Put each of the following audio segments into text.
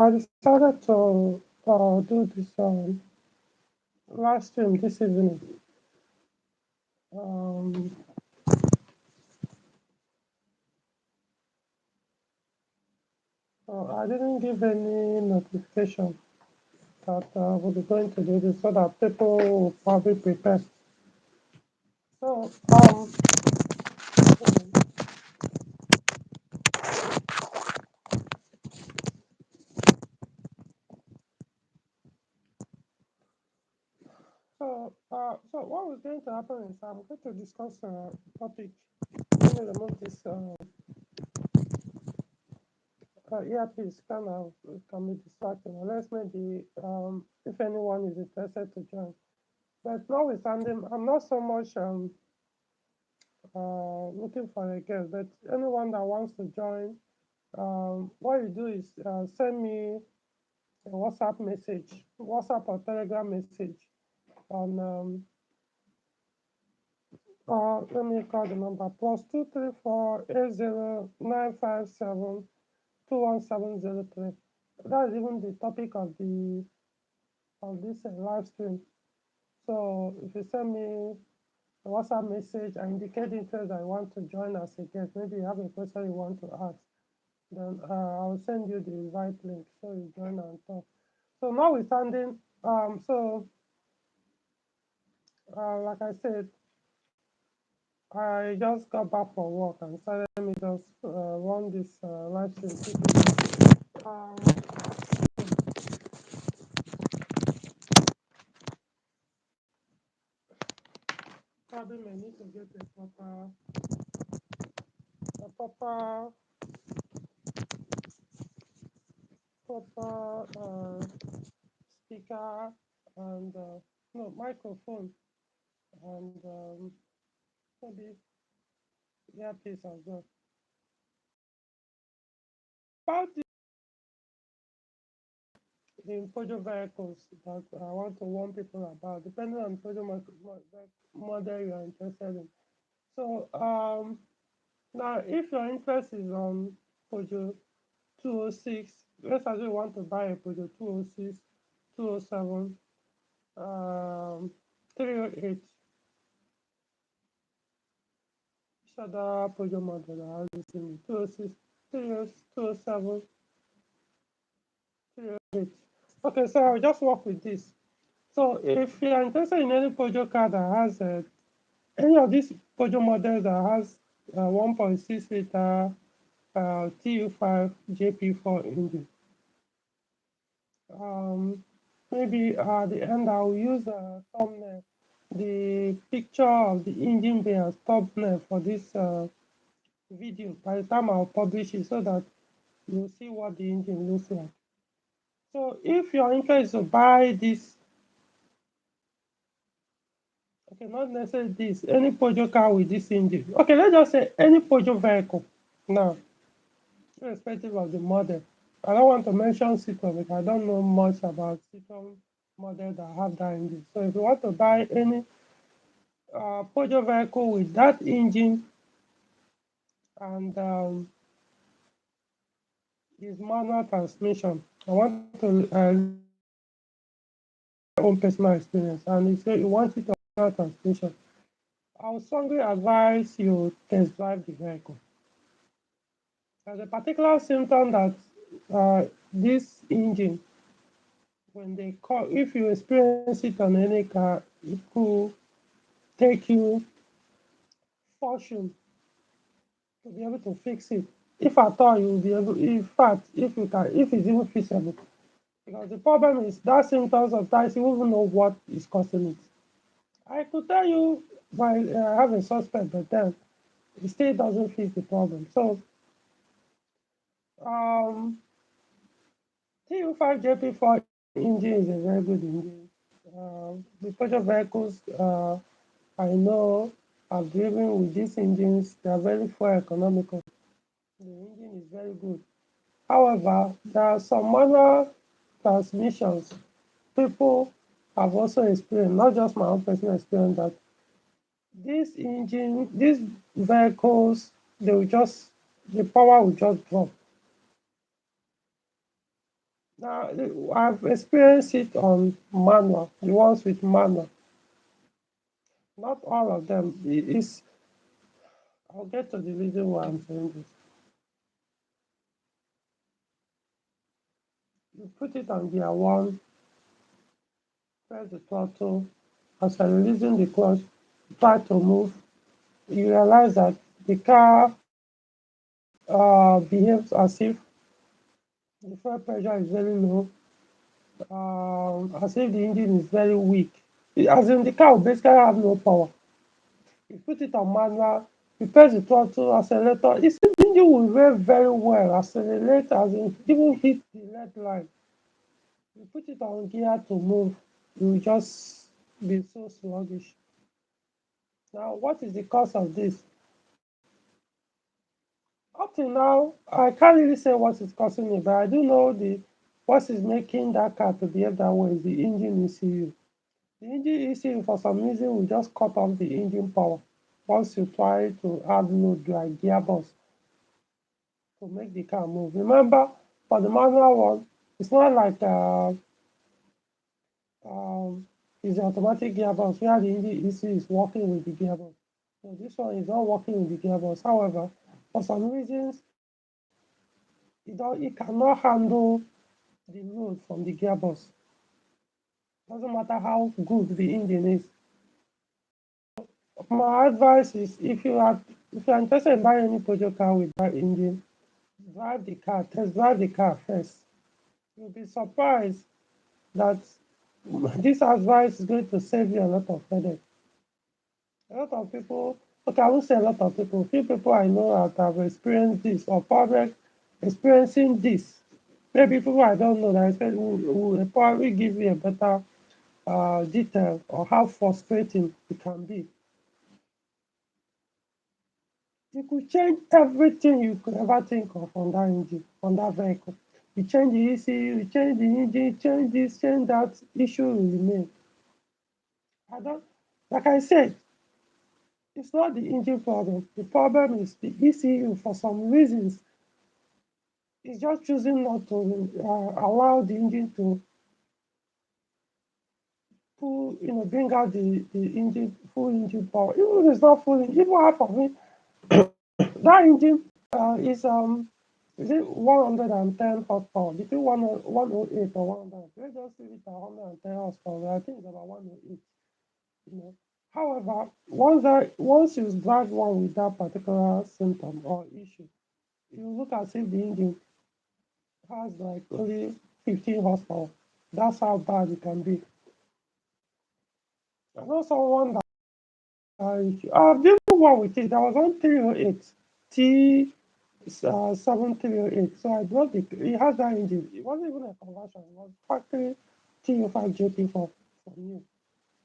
I decided to do this live stream this evening. Um, so I didn't give any notification that we'll be going to do this so that people will probably prepare. So, so what was going to happen is I'm going to discuss a topic. Let me remove this earpiece. Kind of it can be distracting. Unless maybe if anyone is interested to join. But notwithstanding, I'm not so much looking for a guest, but anyone that wants to join, what you do is send me a WhatsApp or Telegram message on let me call the number +234 80 957 21703. That's even the topic of the of this live stream. So if you send me a WhatsApp message and indicate interest that you want to join as a guest, maybe you have a question you want to ask, then I'll send you the invite link so you join and talk. So notwithstanding, like I said, I just got back from work and decided let me just run this live stream. Um, Probably may need to get a proper speaker and no microphone and maybe earpiece as well. About the Peugeot vehicles that I want to warn people about, depending on Peugeot model you are interested in. So now, if your interest is on Peugeot 206, let's assume you want to buy a Peugeot 206, 207, 308, which other Peugeot model that has this in it? 206, 207, 308. Okay, so I'll just work with this. So if you're interested in any Peugeot car that has any of these Peugeot models that has 1.6 liter TU5JP4 engine, um, maybe at the end I'll use a thumbnail, the picture of the engine bay as thumbnail for this video by the time I'll publish it so that you'll see what the engine looks like. So if you're interested to buy this, okay, not necessarily this, any Peugeot car with this engine. Okay, let's just say any Peugeot vehicle. Now, irrespective of the model. I don't want to mention Symptom because I don't know much about Symptom model that have that engine. So if you want to buy any Peugeot vehicle with that engine and is manual transmission, I want to own personal experience and you say you want it on manual transmission, I would strongly advise you test drive the vehicle. There's a particular symptom that this engine, when they call, if you experience it on any car, it could take you fortune to be able to fix it. If at all you will be able, in fact, if you can, if it's even feasible. Because the problem is that symptoms sometimes you won't know what is causing it. I could tell you by I have a suspect, but then it still doesn't fix the problem. So um TU5JP4 engine is a very good engine. The Peugeot vehicles I know I've driven with these engines, they are very fuel economical. The engine is very good. However, there are some manual transmissions people have also experienced, not just my own personal experience, that these vehicles, they will just, the power will just drop. Now, I've experienced it on manual, the ones with manual. Not all of them. It's, I'll get to the reason why I'm saying this. You put it on gear one, press the throttle, as you're releasing the clutch, try to move. You realize that the car behaves as if the fuel pressure is very low, as if the engine is very weak. As in, the car will basically have no power. You put it on manual, you press the throttle, accelerator, it's the engine will rev very well, accelerate, as in even hit the red line. You put it on gear to move, you will just be so sluggish. Now, what is the cause of this? Up till now, I can't really say what is causing it, but I do know the what is making that car to behave that way is the engine ECU. The engine ECU, for some reason, will just cut off the engine power once you try to add load like gearbox to make the car move. Remember, for the manual one, it's not like um, it's the automatic gearbox where the engine ECU is working with the gearbox. So this one is not working with the gearbox. However, for some reasons, it cannot handle the load from the gearbox. Doesn't matter how good the engine is. My advice is if you're interested in buying any Peugeot car with that engine, test drive the car first. You'll be surprised that this advice is going to save you a lot of headache. A lot of people, okay, I won't say a lot of people, few people I know that have experienced this or probably experiencing this. Maybe people I don't know that I said will probably give you a better detail or how frustrating it can be. You could change everything you could ever think of on that engine, on that vehicle. You change the ECU, you change the engine, change this, change that, issue will remain. I don't, like I said, it's not the engine problem. The problem is the ECU. For some reasons, it's just choosing not to allow the engine to bring out the engine, full engine power. Even if it's not full, even half of it, that engine is it 110 horsepower, between 108 or 100. Let's just leave it at 110 horsepower. I think it's about 108, you know. However, once you drive one with that particular symptom or issue, you look as if the engine has like only 15 horsepower. That's how bad it can be. I know someone that the one with it, there was one 308 T 7308. So I brought it has that engine. It wasn't even a conversion, it was factory TU5JP4 from new.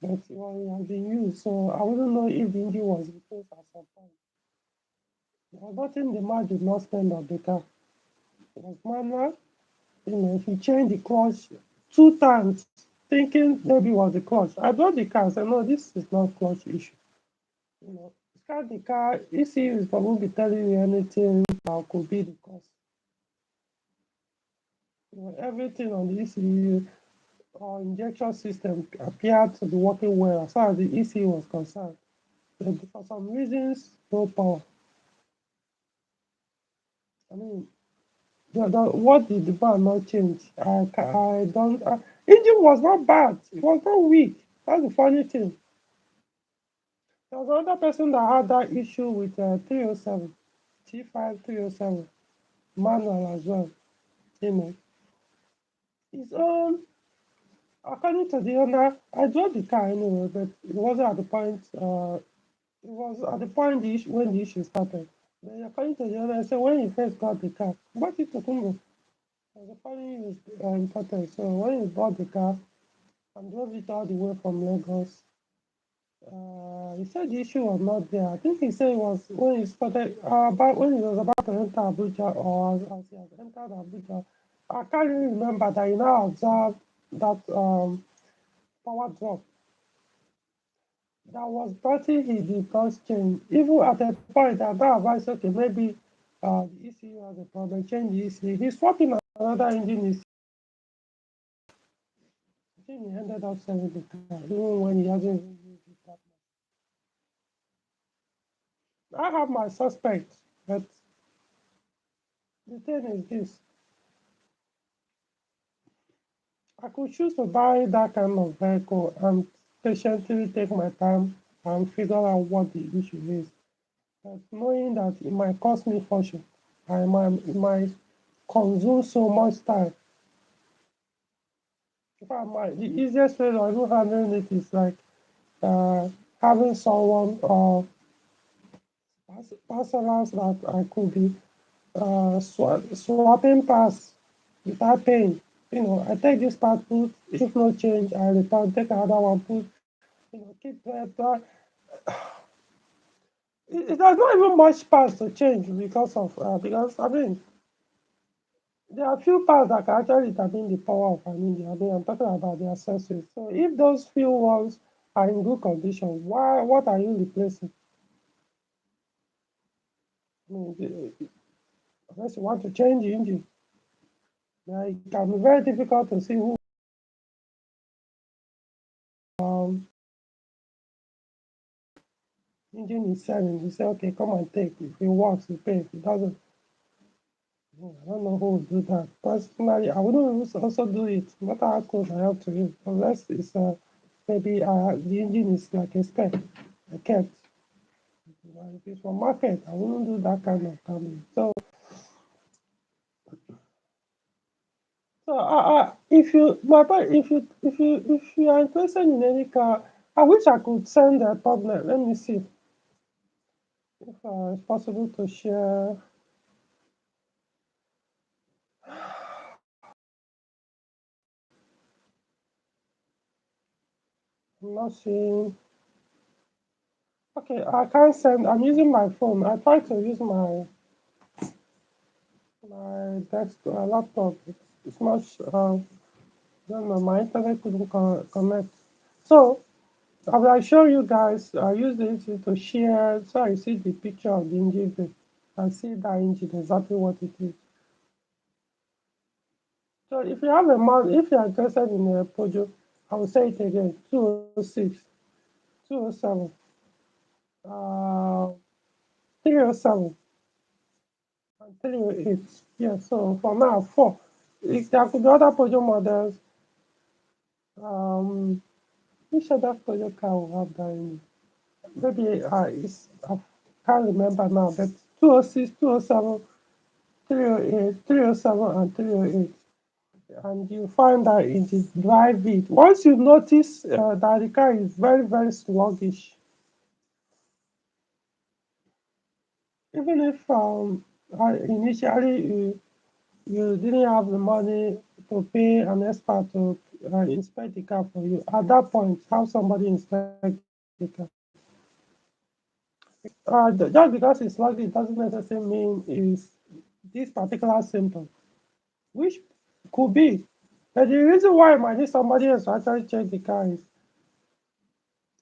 But it has been used, so I wouldn't know if the engine was replaced at some point. There was nothing the man did not spend on the car. It was manual. He changed the clutch 2 times, thinking maybe it was the clutch. I brought the car and said, no, this is not clutch issue. Start the car, ECU is probably telling you anything that could be the cause. Everything on the ECU or injection system appeared to be working well as far as the ECU was concerned. But for some reasons, no power. I mean, what did the bar not change? I don't. Engine was not bad. It was not weak. That's the funny thing. There was another person that had that issue with 307, T5 307, manual as well. You know, his own, according to the owner, I drove the car anyway, but it wasn't at the point. It was at the point when the issue started. Then according to the owner, I said when he first got the car, bought it to Kumbo. It was a funny important. So when he bought the car and drove it all the way from Lagos, he said the issue was not there. I think he said it was when he started about when he was about to enter Abuja or as he has entered Abuja. I can't really remember that he now observed that power drop that was party he did not change. Even at a point that advice, okay, maybe the ECU has a problem, change the ECU. He's swapping another engine think he ended up selling the car, even when he hasn't even used it that much. I have my suspects, but the thing is this: I could choose to buy that kind of vehicle and patiently take my time and figure out what the issue is. But knowing that it might cost me fortune, it might consume so much time. In fact, the easiest way of even handling it is like uh, having someone or personals that I could be swapping parts without paying. You know, I take this part, put, if no change, I return, take another one, put, you know, keep that. There's not even much parts to change because I mean there are few parts that can actually determine the power of an engine. I mean I'm talking about the accessories. So if those few ones are in good condition, why what are you replacing? I mean, unless you want to change the engine, it can be very difficult to see who um engine is selling. You say okay, come and take. If it works, you pay. If it doesn't, I don't know who will do that. Personally, I wouldn't also do it, no matter how close I have to it, unless it's maybe the engine is like a spec. I kept. If it's for market, I wouldn't do that kind of damage. If you, my point, if you are interested in any car, I wish I could send a tablet. Let me see if it's possible to share. I'm not seeing. Okay, I can't send. I'm using my phone. I try to use my desktop laptop. It's much. Don't know. My internet couldn't connect. So I will show you guys. I use this to share. So I see the picture of the engine. I see that engine exactly what it is. So if you have a man, if you are interested in a Peugeot, I will say it again: 206, 207, uh, 307, and 308. Yeah. So for now, four. If there could be other Peugeot models, um, which other Peugeot car will have that in it? Maybe I can't remember now, but 206, 207, 308, 307, and 308. And you find that it is drive it. Once you notice that the car is very, very sluggish, even if initially you didn't have the money to pay an expert to inspect the car for you, at that point, have somebody inspect the car. Just because it's sluggish doesn't necessarily mean is this particular symptom, which could be. But the reason why I might need somebody else to actually check the car is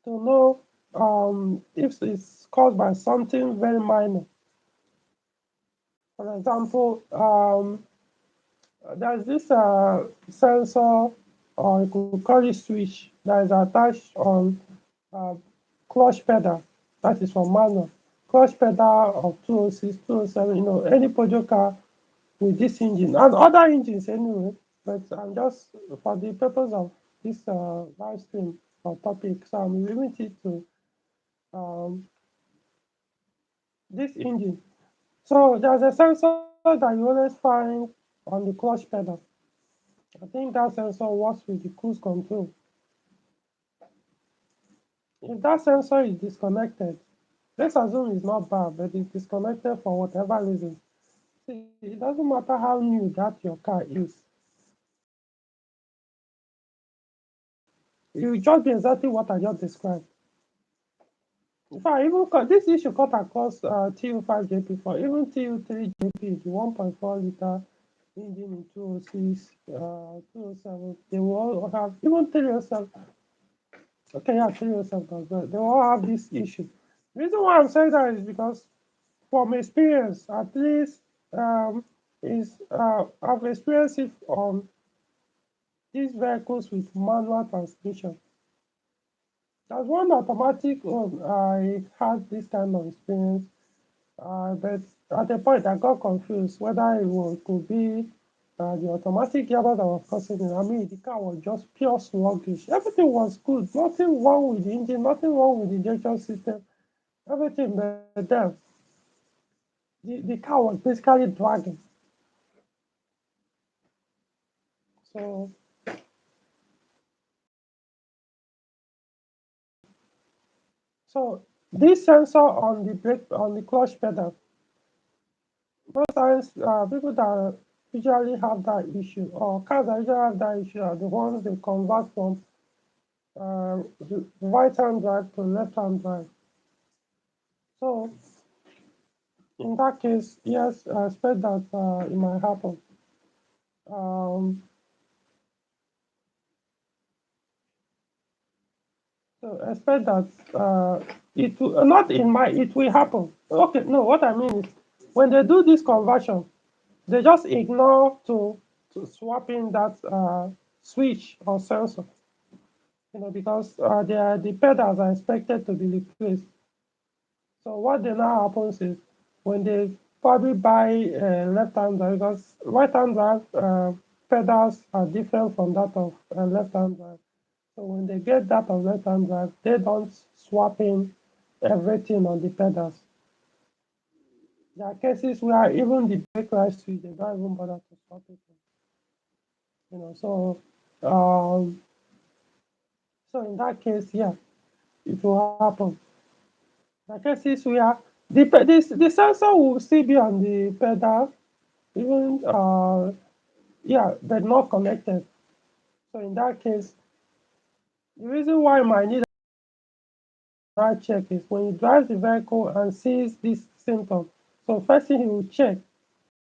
to know if it's caused by something very minor. For example, there's this sensor, or you could call it switch, that is attached on uh, clutch pedal. That is for manual. Clutch pedal of 206, 207, you know, any Peugeot car with this engine, and other engines anyway. But I'm just, for the purpose of this live stream or topic, so I'm limited to um, this engine. So there's a sensor that you always find on the clutch pedal. I think that sensor works with the cruise control. If that sensor is disconnected, let's assume it's not bad, but it's disconnected for whatever reason. See, it doesn't matter how new that your car is. It will just be exactly what I just described. In fact, this issue cut across TU5JP4, even TU3JP, the 1.4 liter engine in 206, 207, they will all have, even 307. Okay, yeah, 307 as well. They all have this issue. The reason why I'm saying that is because, from experience, at least, I've experienced it on these vehicles with manual transmission. There's one automatic one. I had this kind of experience, but at a point I got confused whether could be the automatic gearbox that was causing it. I mean, the car was just pure sluggish. Everything was good. Nothing wrong with the engine. Nothing wrong with the injection system. Everything, but then the car was basically dragging. So so this sensor on the brake on the clutch pedal, most times people that usually have that issue or cars that usually have that issue are the ones they convert from the right hand drive to left hand drive. So in that case, yes, I expect that it might happen. Um, so I expect that it will not in my it will happen. Okay, no, what I mean is when they do this conversion, they just ignore to swap in that switch or sensor, because the pedals are expected to be replaced. So what then now happens is when they probably buy left-hand drive, because right-hand drive pedals are different from that of left-hand drive. So when they get that of left-hand drive, they don't swap in everything on the pedals. There are cases where even the brake light switch, they don't even bother to swap it in. Um, so in that case, yeah, it will happen. There are cases where the sensor will still be on the pedal, even yeah, but not connected. So in that case, the reason why you might need a check is when you drive the vehicle and sees this symptom. So first thing he will check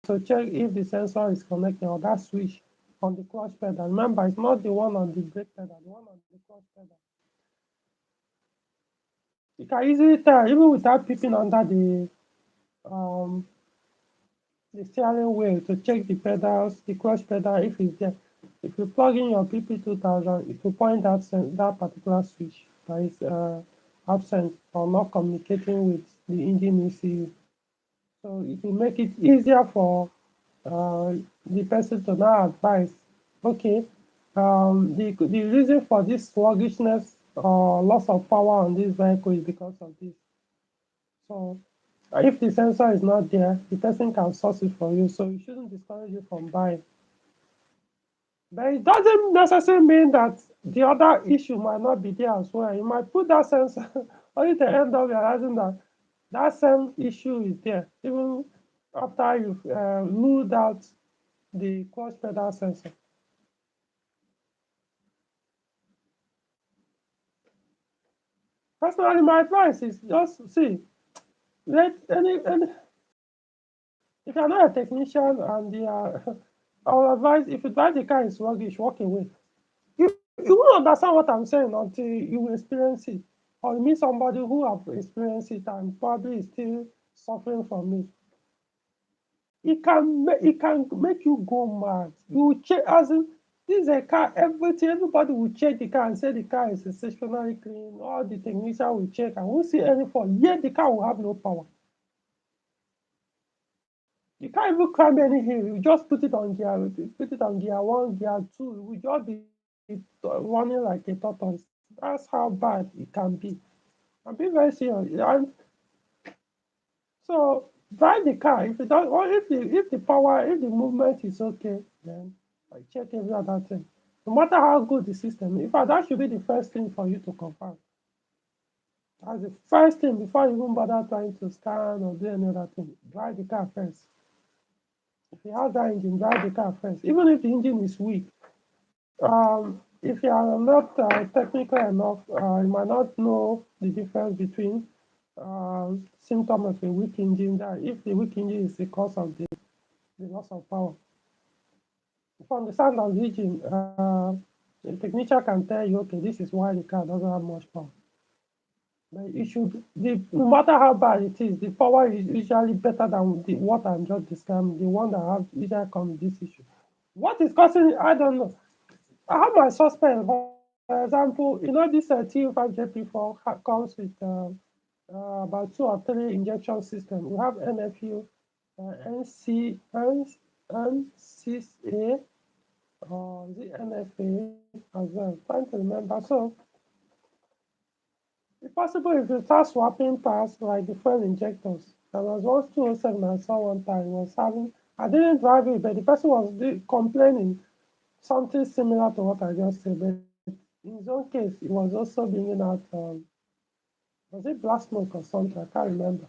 to check if the sensor is connected or that switch on the clutch pedal. Remember, it's not the one on the brake pedal, the one on the clutch pedal. You can easily tell even without peeping under um the steering wheel to check the pedals, the clutch pedal if it's there. If you plug in your PP2000, it will point out that particular switch that is absent or not communicating with the engine ECU. So it will make it easier for the person to now advise, okay, the reason for this sluggishness or loss of power on this vehicle is because of this. So if the sensor is not there, the person can source it for you. So it shouldn't discourage you from buying. But it doesn't necessarily mean that the other issue might not be there as well. You might put that sensor, only to end up realizing that that same issue is there, even after you've ruled out the clutch pedal sensor. Personally, my advice is just see, let any if you're not a technician and I will advise if you drive the car is sluggish, walk away. You won't understand what I'm saying until you experience it. Or you meet somebody who have experienced it and probably is still suffering from it. It can make you go mad. You will check as in this is a car, everything, everybody will check the car and say the car is exceptionally clean. All the technician will check and won't see any fault. Yet the car will have no power. You can't even climb any hill. You just put it on gear one, gear two. It will just be running like a tortoise. That's how bad it can be. I'm being very serious. And so drive the car. If it does, or if the power, if the movement is okay, then I check every other thing. No matter how good the system is. In fact, that should be the first thing for you to confirm. That's the first thing before you even bother trying to scan or do any other thing. Drive the car first. If you have that engine, drive the car first. Even if the engine is weak, if you are not technical enough, you might not know the difference between symptom of a weak engine. That if the weak engine is the cause of the loss of power. From the sound of the engine, the technician can tell you, okay, this is why the car doesn't have much power. But no matter how bad it is, the power is usually better than what I'm just describing, the one that have usually come with this issue. What is causing it? I don't know. I have my suspect. For example, this TU5JP4 comes with about two or three injection systems. We have NFU, NC, N6A, or is it NFA as well? Trying to remember. So if possible, if you start swapping parts like the fuel injectors. There was one 207 I saw one time was having. I didn't drive it, but the person was complaining something similar to what I just said. But in his own case, it was also bringing out was it black smoke or something? I can't remember.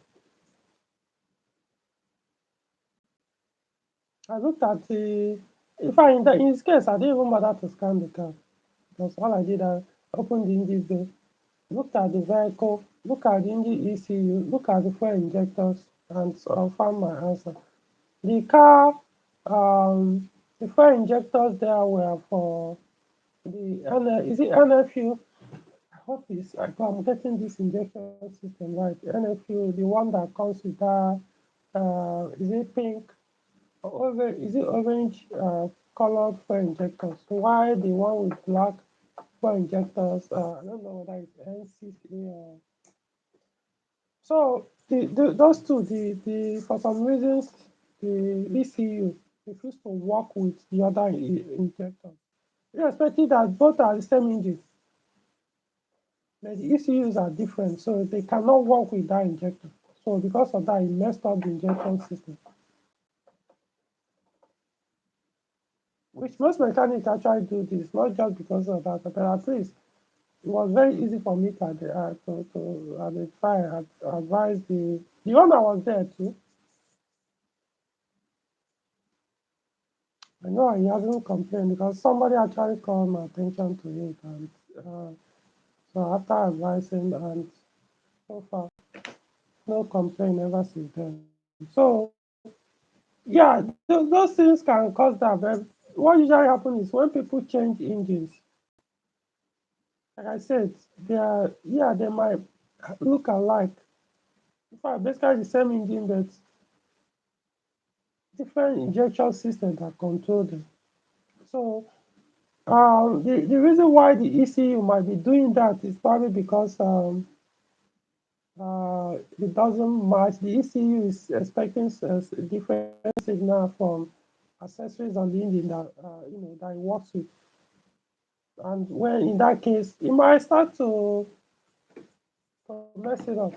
I looked at the. In fact, in his case, I didn't even bother to scan the car because all I did, I opened the engine bay, looked at the vehicle, look at the engine ECU, look at the fuel injectors, and found my answer. The car, the fuel injectors there were for the is it NFU? I hope I'm getting this injection system right. NFU, the one that comes with that, is it pink? Is it orange colored fuel injectors? Why the one with black fuel injectors? I don't know whether it's N6A or so. Those two, the for some reasons, the ECU refused to work with the other injector. Irrespective that both are the same engine, but the ECUs are different, so they cannot work with that injector. So because of that, it messed up the injection system, which most mechanics actually do this, not just because of that, but at least it was very easy for me to identify and advise the owner was there too. I know he hasn't complained because somebody actually called my attention to it, and uh, so after advising, and so far no complaint ever since then. So yeah, those things can cause that. But what usually happens is when people change engines, like I said, they might look alike. In fact, basically the same engine, but different injection systems that control them. So the reason why the ECU might be doing that is probably because it doesn't match. The ECU is expecting a different signal from accessories on the engine that that it works with. And when in that case, it might start to mess it up.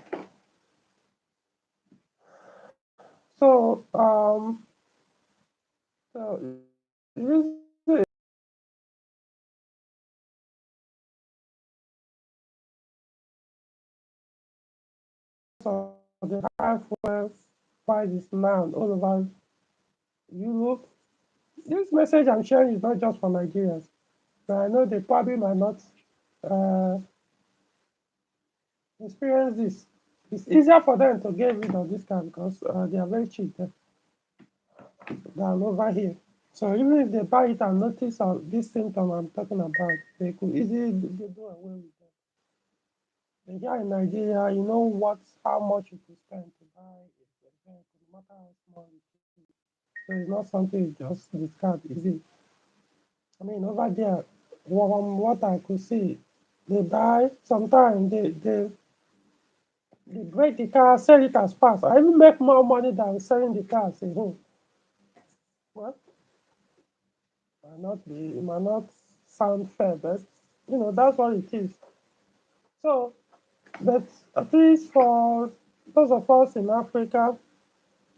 So so the of the high fuel prices now all over Europe. This message I'm sharing is not just for Nigerians, but I know they probably might not uh, experience this. It's easier for them to get rid of this car because they are very cheap than over here. So even if they buy it and notice this symptom I'm talking about, they could easily do away with it. And here in Nigeria, you know how much you could spend to buy a vehicle, no matter how small it is. So it's not something you just discard easily. I mean, over there, from what I could see, they buy, sometimes they break the car, sell it as parts. I even make more money than selling the car as a whole. Well, it might not sound fair, but that's what it is. So, but at least for those of us in Africa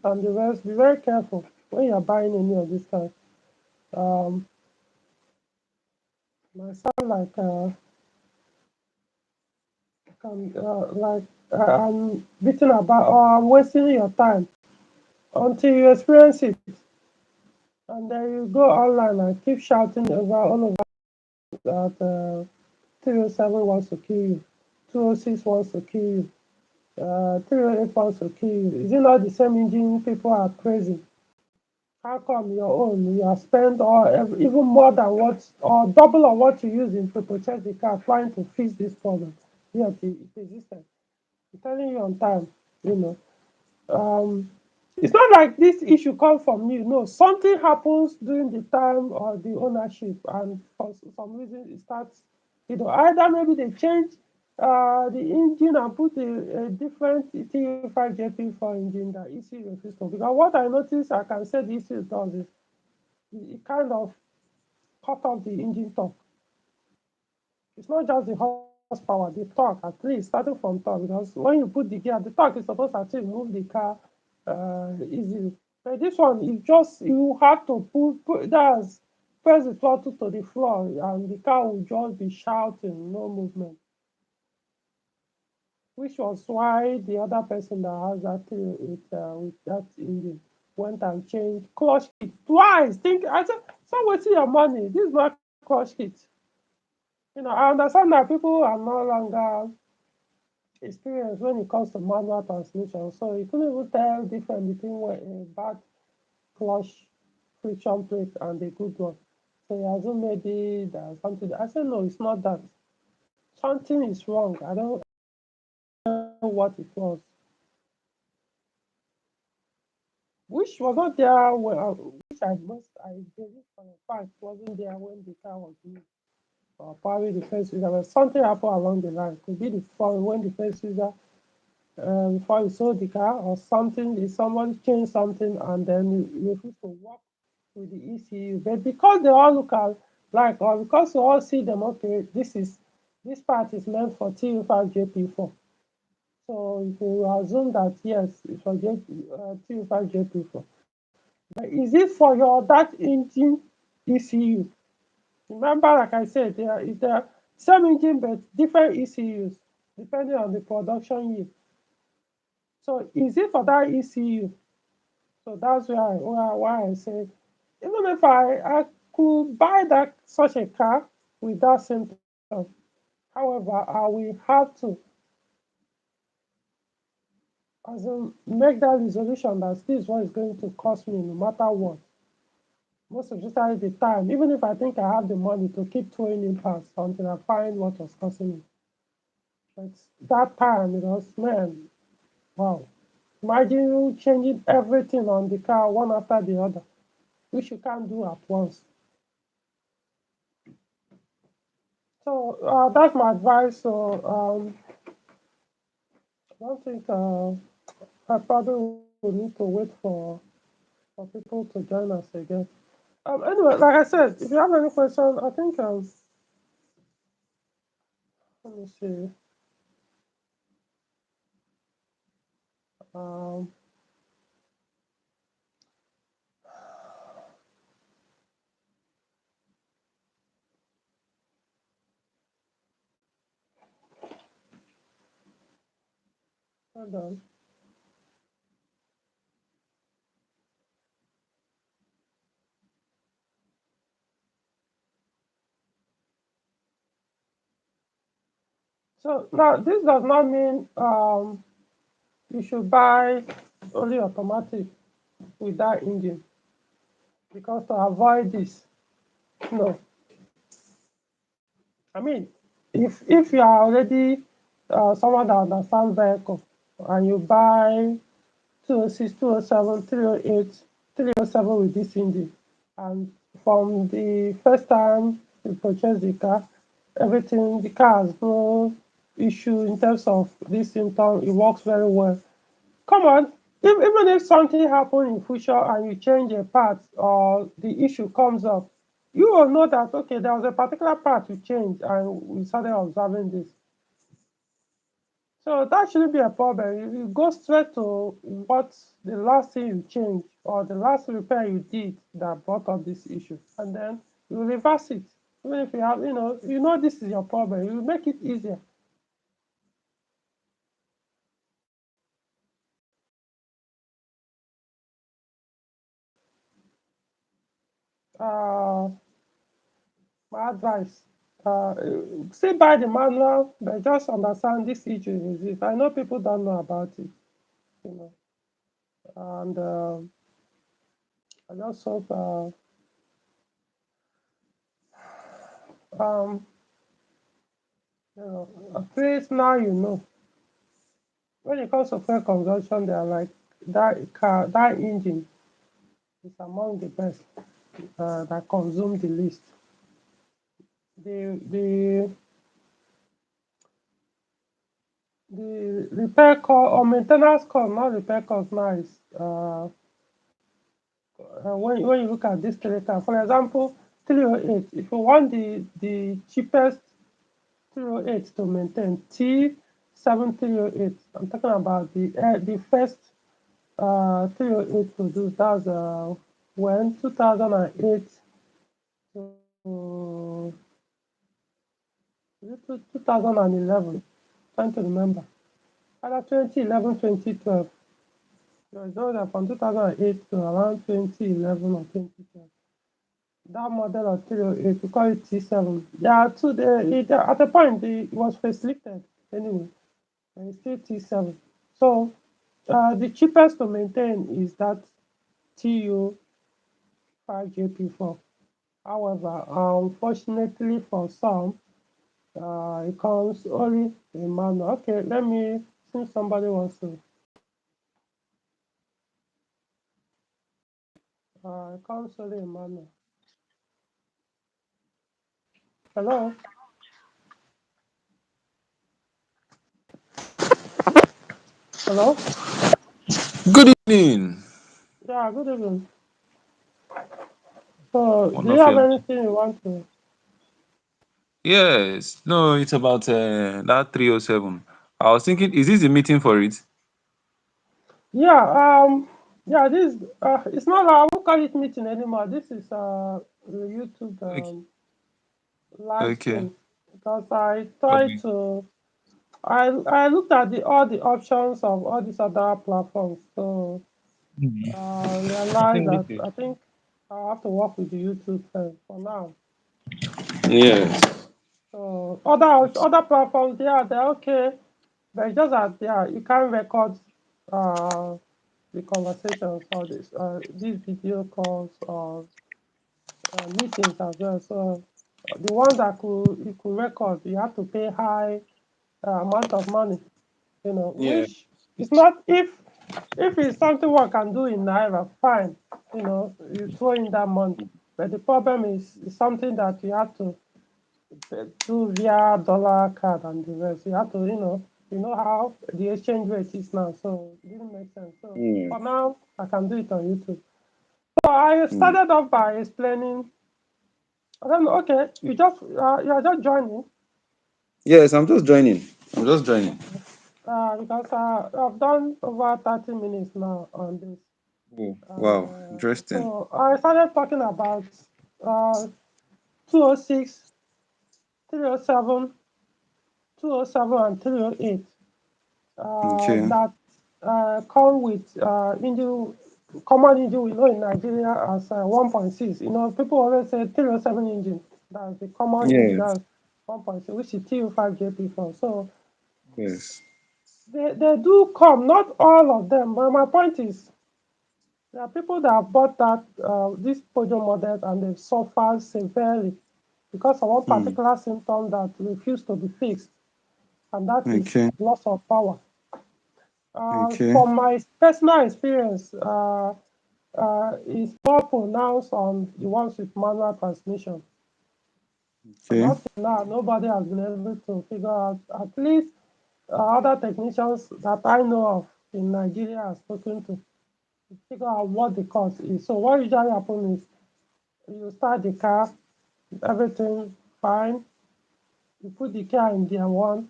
and the rest, be very careful when you're buying any of this kind. Um, might sound like I'm beating about or I'm wasting your time until you experience it, and then you go online and keep shouting over all over that 307 wants to kill you, 206 wants to kill you, 308 wants to kill you. Is it not the same engine people are praising? How come your own you have spent or even more than what or double of what you use in to protect the car trying to fix this problem? Yet it existed. I'm telling you on time, you know. Um, It's not like this issue come from you. No, something happens during the time or the ownership, and for some reason it starts. Either maybe they change the engine and put a different TU5JP4 engine that ECU refused to. Because what I noticed, I can say the ECU does is it kind of cut off the engine torque. It's not just the horsepower, the torque, at least starting from torque. Because when you put the gear, the torque is supposed to actually move the car easily. But this one, you just you have to put that's press the throttle to the floor, and the car will just be shouting, no movement. Which was why the other person that has that thing with that engine went and changed clutch kit twice. Think I said, so wasting your money. This is not clutch kit. I understand that people are no longer experienced when it comes to manual transmission, so you couldn't even tell the difference between a bad clutch friction plate and a good one. So he assumed maybe there's something. I said no, it's not that. Something is wrong. I don't know what it was, which was not there when which I believe for a fact wasn't there when the car was new. Or probably the first user. But something happened along the line. Could be the phone when the first user before you sold the car or something. If someone changed something and then you refuse to work with the ECU. But because they all look at like, or because you all see them, okay, this part is meant for TU5JP4. So you can assume that yes, it's for TU5JP4. But is it for your that engine ECU? Remember, like I said, there same engine but different ECUs depending on the production year. So is it for that ECU? So that's why I said, even if I could buy that such a car with that symptom, however, I will have to as in make that resolution that this is what is going to cost me no matter what. Most especially the time, even if I think I have the money to keep throwing in parts until I find what was costing me. But that time, man, wow. Imagine you changing everything on the car one after the other, which you can't do at once. So that's my advice. So I don't think I probably will need to wait for people to join us again. Anyway, like I said, if you have any questions, I think let me see. Um, hold on. So now this does not mean you should buy only automatic with that engine because to avoid this, no. I mean, if you are already someone that understands vehicle and you buy 206, 207, 308, 307 with this engine, and from the first time you purchase the car, everything the car has no issue in terms of this symptom. It works very well. Come on, even if something happens in future and you change a part or the issue comes up, you will know that okay, there was a particular part you changed and we started observing this. So that shouldn't be a problem. You go straight to what the last thing you changed or the last repair you did that brought up this issue, and then you reverse it. Even if you know this is your problem, you make it easier. Uh, my advice: still buy the manual, but just understand this issue exists. I know people don't know about it, you know, and I just hope um, at least now you know. When it comes to fuel consumption, they are like that engine is among the best that consume the least. The the repair cost or maintenance cost, not repair cost now is when you look at this three car, for example, 308. If you want the cheapest 308 to maintain, T7308. I'm talking about the first 308 produced. That's when 2008 to 2011. Trying to remember. Either 2011, 2012. So it's that from 2008 to around 2011 or 2012. That model of 308, we call it T7. There are two. At a point, it was facelifted anyway, and it's still T7. So the cheapest to maintain is that TU5JP4. However, unfortunately for some, it comes only in manual. Okay, let me see somebody wants to. It comes only in manual. Hello, hello. Good evening. Yeah, good evening. So, do One you of have your anything you want to? yes. No, it's about that 307. I was thinking, is this a meeting for it? Yeah, yeah. This it's not. I won't call it meeting anymore. This is the YouTube Okay. live Okay. stream because I try Okay. to. I looked at all the options of all these other platforms, so Mhm. I realized think this that is I think I have to work with the YouTube first for now. yes. So other platforms, they're okay, but it's just that you can't record uh the conversations or these video calls or meetings as well. So the one that you could record, you have to pay high amount of money, Yeah. which is not if it's something one can do in naira, fine, you throw in that money. But the problem is something that you have to do via dollar card and the rest. You have to, how the exchange rate is now, so it didn't make sense. So Mm. for now, I can do it on YouTube. So I Mm. started off by explaining. I don't know. Okay, you are just joining. Yes, I'm just joining. I'm just joining. Okay. Because I've done over 30 minutes now on this. Oh, wow. Interesting. So I started talking about uh, 206, 307, 207, and 308 Okay. that come with engine, common engine we know in Nigeria as 1.6. People always say 307 engine. That's the common engine. Yes. That's 1.6, which is TU5JP4. So Yes. they do come, not all of them. But my point is, there are people that have bought these Peugeot models and they've suffered severely because of one Mm. particular symptom that refused to be fixed, and that is Okay. loss of power. Okay. From my personal experience, it's more pronounced on the ones with manual transmission. And Okay. up to now, nobody has been able to figure out, at least other technicians that I know of in Nigeria have spoken to figure out what the cause is. So what usually happens is you start the car, everything fine, you put the car in gear one,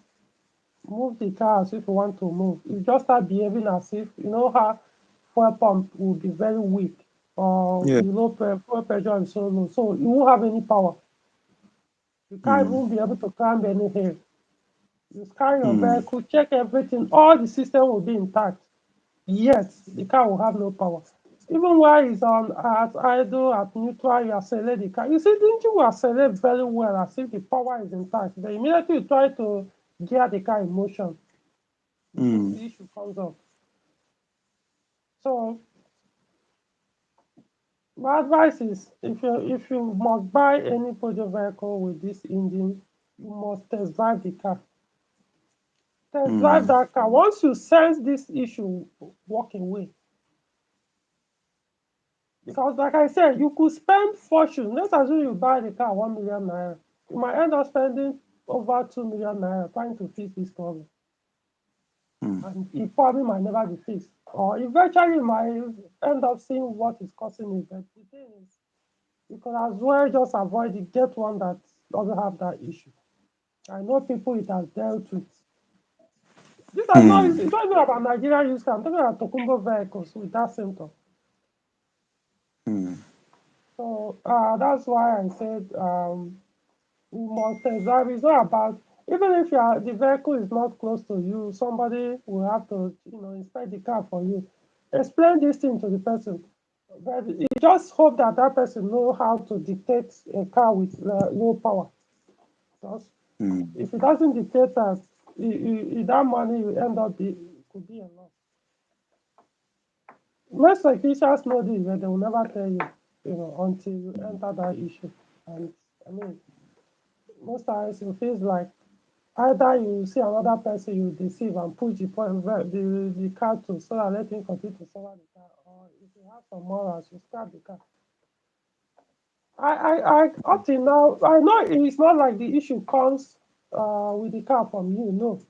move the car as if you want to move. You just start behaving as if you know how fuel pump will be very weak or Yeah. fuel pressure is so low. So you won't have any power. You can't Mm. even be able to climb any hill. You scan your Mm. vehicle, check everything, all the system will be intact. Yet the car will have no power. Even while it's on at idle, at neutral, you accelerate the car. You see, the engine will accelerate very well as if the power is intact. But immediately you try to gear the car in motion, Mm. the issue comes up. So my advice is if you must buy any Peugeot vehicle with this engine, you must test drive the car. Test drive Mm. that car. Once you sense this issue, walk away. Because, like I said, you could spend fortune. Let's assume you buy the car 1 million naira. You might end up spending over 2 million naira trying to fix this problem, Hmm. and it probably might never be fixed, or eventually you might end up seeing what is causing it. But the thing is, you could as well just avoid it. Get one that doesn't have that issue. I know people it has dealt with. These are not. Hmm. It's not even about Nigerian use car. I'm talking about Tokumbo vehicles with that symptom. Hmm. So that's why I said we must observe. It's not about, even if the vehicle is not close to you, somebody will have to inspect the car for you. Explain this thing to the person, but you just hope that that person know how to dictate a car with low power. Because Hmm. if it doesn't dictate that, that money will end up could be a loss. Most technicians know this, but they will never tell you, until you enter that issue. And I mean, most times it feels like either you see another person you deceive and push the car to so that let him continue to sell the car, or if you have some morals, you scrap the car. Up till now, I know it's not like the issue comes with the car from you. No,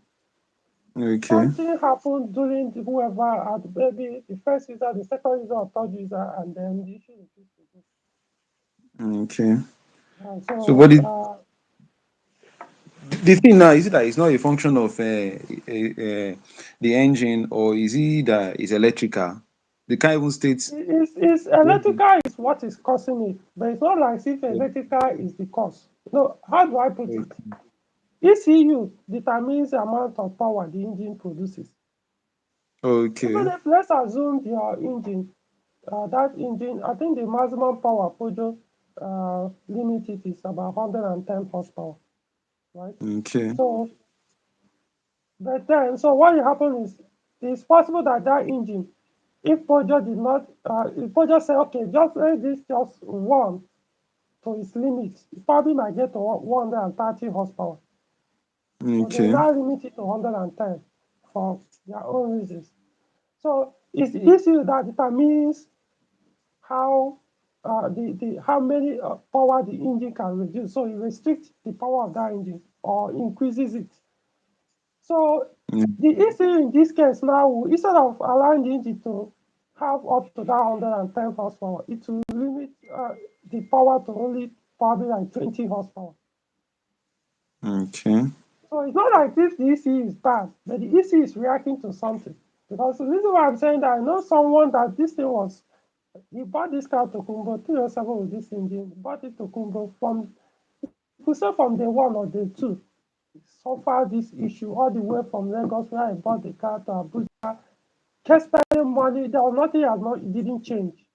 Okay. something happened during whoever had maybe the first user, the second user, or third user, and then the issue repeats again. Okay. And So, but so the thing now is it that it's not a function of the engine, or is it that it's electrical? The car even states. it's electrical is what is causing it, but it's not like if electrical is the cause. No, how do I put it? ECU determines the amount of power the engine produces. Even Okay. if, let's assume your engine, that engine, I think the maximum power Peugeot limited is about 110 horsepower, right? Okay. So, but then, so what will happen is, it's possible that that engine, if Peugeot did not, if Peugeot say, okay, just let this just run to its limit, it probably might get to 130 horsepower. But they Okay. now limit it to 110 for their own reasons. So it's the issue that determines how how many power the engine can reduce. So it restricts the power of that engine or increases it. So Mm. the issue in this case now, instead of allowing the engine to have up to that 110 horsepower, it will limit the power to only probably like 20 horsepower. Okay. So it's not like if the ECU is bad, but the ECU is reacting to something. Because the reason why I'm saying that, I know someone that this thing was, he bought this car to Kumbo 307 with this engine, bought it to Kumbo from, you could say from day one or day two. He suffered this issue all the way from Lagos where I bought the car to Abuja, kept spending money, there was nothing, it didn't change.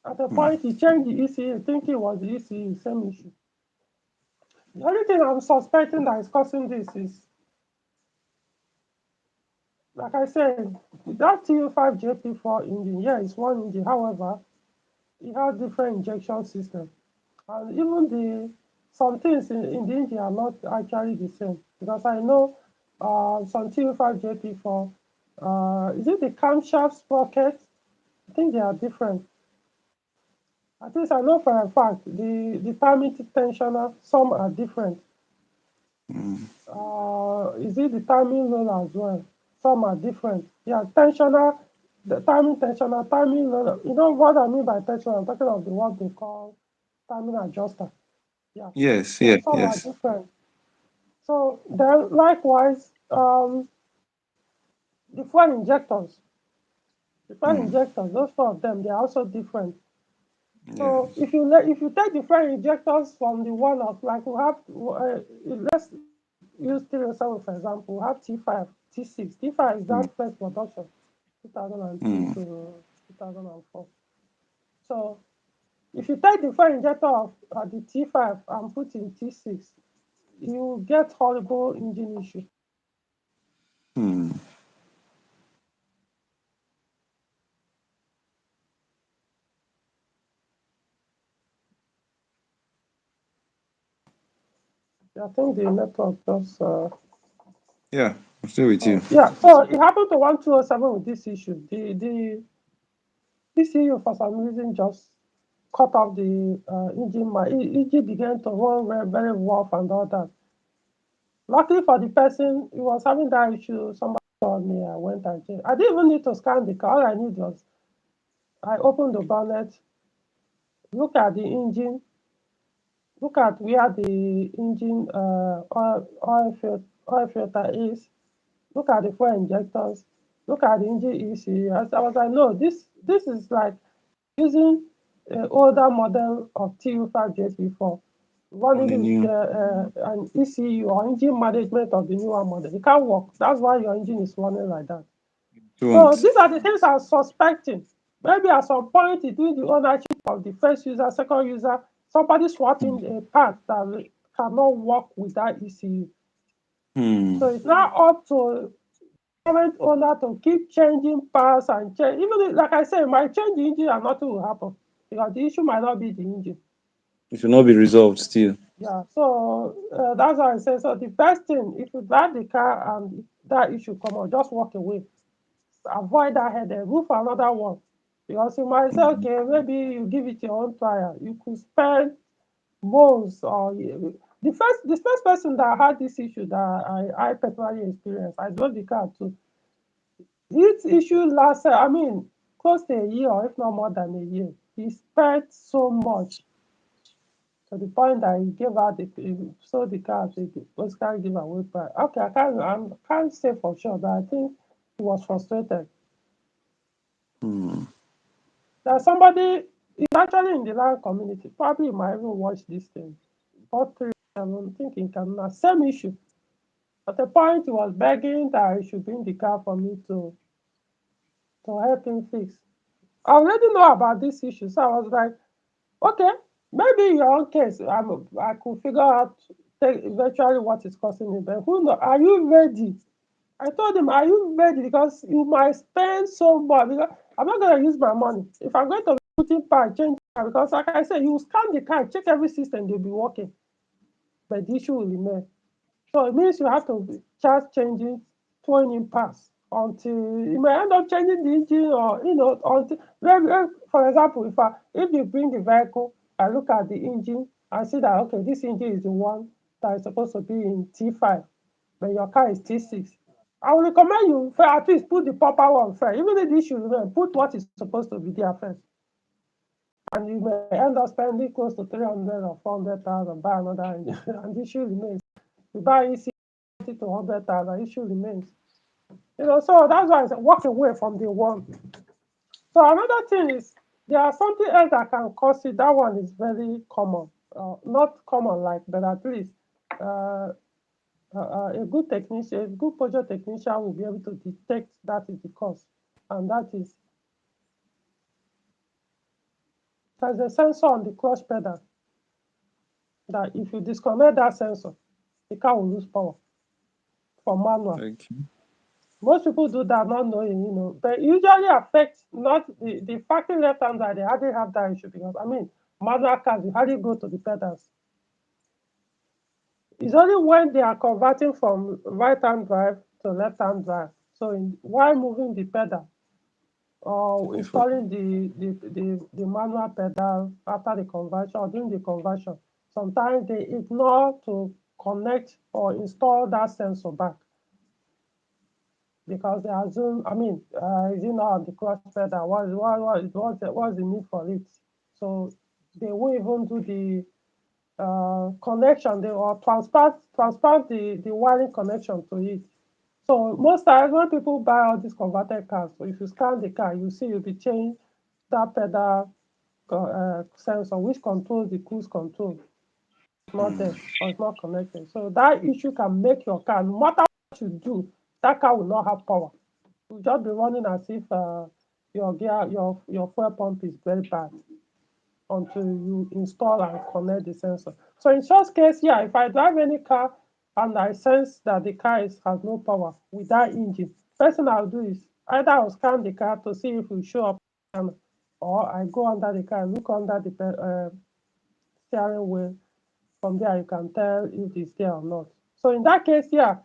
At a point, he changed the ECU, thinking it was the ECU, same issue. The only thing I'm suspecting that is causing this is, like I said, that TU5JP4 engine, yeah, it's one engine. However, it has different injection system, and even some things in the engine are not actually the same. Because I know some TU5JP4, is it the camshaft sprocket? I think they are different. At least I know for a fact the timing tensioner, some are different. Mm. Is it the timing roller as well? Some are different. Yeah, tensioner, the timing tensioner, timing roller. You know what I mean by tensioner? I'm talking of the what they call timing adjuster. Yeah. Yes. So Yeah. some are Yes. different. So then likewise, the fuel injectors, Mm. those four of them, they are also different. So Yes. if you take the fuel injectors from the one of, like, we have, let's use 307 for example. We have T5, T6. T5 is Mm. that first production, 2002 Mm. to 2004. So if you take the fuel injector of the T5 and put in T6, you get horrible engine issue. Mm. I think the network just Yeah. I'm still with you. yeah. So it happened to 1207 with this issue. The ECU for some reason just cut off the engine. My engine began to run very, very rough and all that. Luckily for the person who was having that issue, somebody told me. I went and checked. I didn't even need to scan the car. All I need was I opened the bonnet, look at the engine, look at where the engine oil filter is, look at the fuel injectors, look at the engine ECU. I was like, no, this is like using older model of TU5JP4, On running the new. an ECU or engine management of the newer model. It can't work. That's why your engine is running like that. It So won't. these are the things I'm suspecting. Maybe at some point during the ownership of the first user, second user, somebody swapping a part that cannot work with that ECU. Hmm. So it's now up to current owner to keep changing parts and change. Even if, like I said, might change the engine and nothing will happen because the issue might not be the engine. It will not be resolved still. Yeah, so that's why I say. So the best thing, if you drive the car and that issue come up, just walk away. Avoid that headache. Go for another one. Because you might say, Hmm. okay, maybe you give it your own trial. You could spend months or the first person that had this issue that I personally experienced. I drove the car too. This issue lasted, I mean, close to a year, or if not more than a year. He spent so much to the point that he gave out he sold the car at a basically giveaway price. Okay, I can't say for sure, but I think he was frustrated. Hmm. There's somebody is actually in the land community. Probably you might even watch this thing. Bought three, I'm thinking Canada, same issue. At the point he was begging that I should bring the car for me to help him fix. I already know about this issue, so I was like, okay, maybe in your own case, I could figure out eventually what is causing it. But who know? Are you ready? I told him, are you ready? Because you might spend so much. Because I'm not going to use my money. If I'm going to be putting part, change car, because like I said, you scan the car, check every system, they'll be working. But the issue will remain. So it means you have to start changing, throwing in parts until you may end up changing the engine or until for example, if you bring the vehicle, I look at the engine and see that okay, this engine is the one that is supposed to be in T5, but your car is T6. I will recommend you at least put the proper one first. Even if the issue remain, put what is supposed to be there first. And you may end up spending close to 300 or 400,000 buy another engine, and the issue remains. You buy EC to 100,000, issue remains. So that's why I said walk away from the one. So another thing is there are something else that can cause it. That one is very common. Not common like, but at least uh, a good technician, a good Peugeot technician will be able to detect that is the cause. And that is there's a sensor on the clutch pedal that if you disconnect that sensor, the car will lose power from manual. Okay. Most people do that not knowing, but it usually affects not the factory left hand side. They hardly have that issue because I mean, manual cars you hardly go to the pedals. It's only when they are converting from right hand drive to left hand drive. So while moving the pedal or Before. installing the manual pedal after the conversion or during the conversion, sometimes they ignore to connect or install that sensor back. Because they assume, I mean, is it not on the clutch pedal? What's the need for it? So they won't even do the connection, or transplant the wiring connection to it. So most times when people buy all these converted cars, so if you scan the car, you see you'll be changing that pedal sensor, which controls the cruise control. It's not there or it's not connected. So that issue can make your car, no matter what you do, that car will not have power. Will just be running as if your fuel pump is very bad until you install and connect the sensor. So in such case, yeah, if I drive any car and I sense that the car has no power with that engine, first thing I'll do is either I'll scan the car to see if it will show up, or I go under the car, look under the steering wheel. From there, you can tell if it's there or not. So in that case, yeah,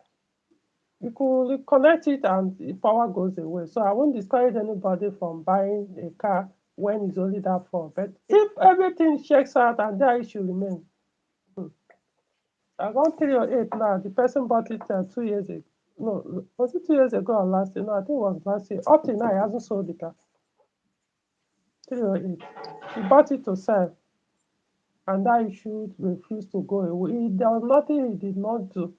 you could connect it and the power goes away. So I won't discourage anybody from buying a car when it's only that far. But if everything checks out and that issue remains, hmm, I got 308 now. The person bought it 2 years ago. No, was it 2 years ago or last year? No, I think it was last year. Up till now, he hasn't sold the car. 308. He bought it to sell, and that issue refused to go away. There was nothing he did not do.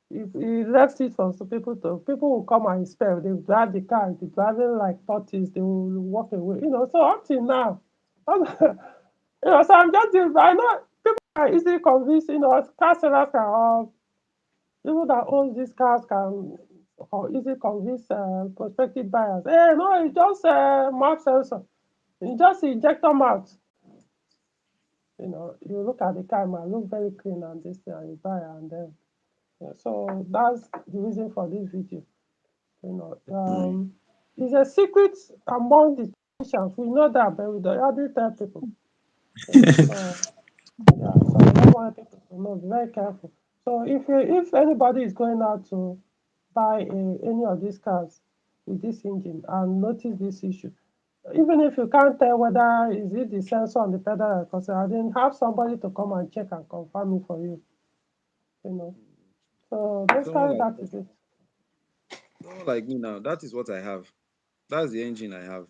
If he left it for some people will come and inspect. They drive the car, they driving like tortoise, they will walk away. So up till now, so I'm just, I know people are easily convinced, car sellers can, people that own these cars can easily convince prospective buyers. Hey, no, it's just mark sensor. It's just injector mount. You look at the car, it might look very clean and this thing, and you buy it, and then so that's the reason for this video. You know, Mm. it's a secret among the technicians. We know that, but we don't hardly tell people. So yeah, so I don't want people to know. Be very careful. So if anybody is going out to buy any of these cars with this engine and notice this issue, even if you can't tell whether is it the sensor on the pedal, because I didn't have somebody to come and check and confirm it for you. You know. So Someone basically like that is it. someone like me now, that is what I have. That's the engine I have.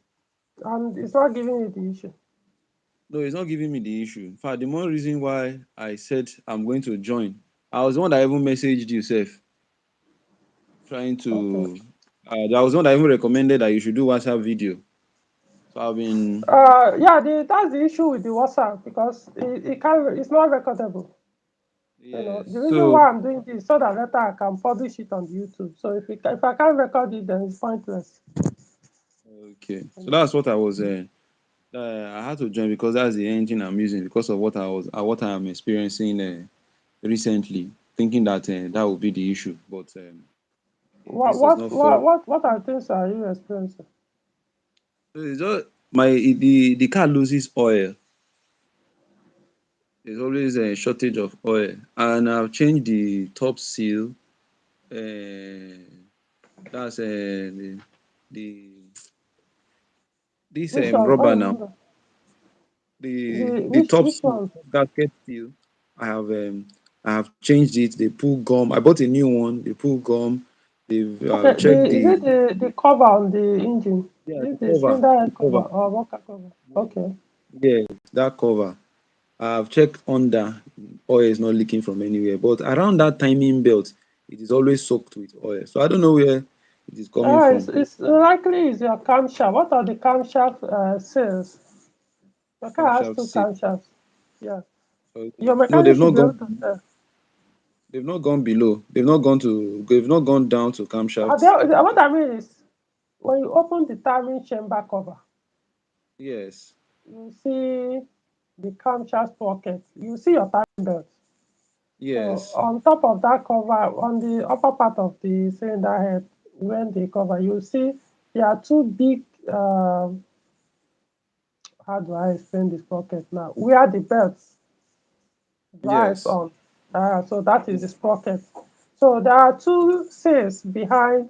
And it's not giving you the issue. No, it's not giving me the issue. In fact, the more reason why I said I'm going to join, I was the one that even messaged you, Seth, trying Okay. to. That was the one that even recommended that you should do WhatsApp video. So I've been. Yeah, that's the issue with the WhatsApp because it's not recordable. Yes. The reason So why I'm doing this so that later I can publish it on YouTube. So if I can't record it, then it's pointless. okay. You So know. that's what I was. I had to join because that's the engine I'm using because of what I am experiencing recently, thinking that that would be the issue. But What this does what not fall. what what what are things are you experiencing? It's just the car loses oil. There's always a shortage of oil, and I've changed the top seal. Uh, that's the this Which one? rubber Oil now. number? The top Which seal, one? top gasket seal. I have um I have changed it. They pull gum. I bought a new one. They pull gum. They've Okay, checked is it the cover on the engine? yeah, Is the it the cover. cylinder The head cover cover. or rocker cover? Okay. Yeah, that cover. I've checked under, oil is not leaking from anywhere, but around that timing belt, it is always soaked with oil. So I don't know where it is coming from. It's likely is your camshaft. What are the camshaft sales? Your car has Camshaft two seal. camshafts. Yeah. Your Okay. No, mechanic should be able to tell. they've not gone below. They've not gone down to camshaft. What I mean is, when you open the timing chamber cover, Yes. you see the camshaft pocket. You see your timing belt. So Yes. on top of that cover, on the upper part of the cylinder head, when they cover, you see there are two big. How do I explain this pocket now? Where the belt drives Yes. on. So that is the sprocket. So there are two sails behind.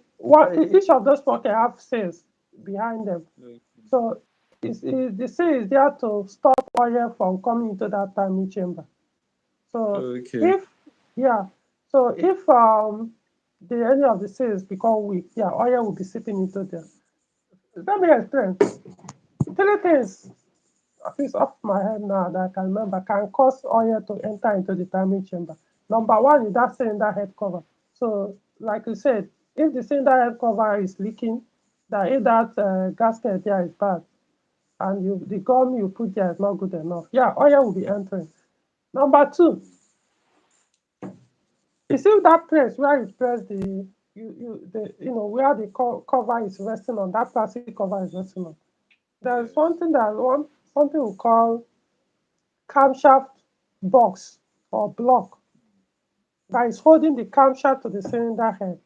Each of those sprockets have sails behind them. So the sail is there to stop oil from coming into that timing chamber. So Okay. if yeah, so if any of the sails become weak, yeah, oil will be seeping into there. Let me explain. Three things at least off my head now that I can remember, can cause oil to enter into the timing chamber. Number one is that cylinder head cover. So, like you said, if the cylinder head cover is leaking, that if that gasket there is bad, and the gum you put there is not good enough, yeah, oil will be entering. Number two, you see that place where you press where the cover is resting on, that plastic cover is resting on. There's Yes. something we call camshaft box or block that is holding the camshaft to the cylinder head.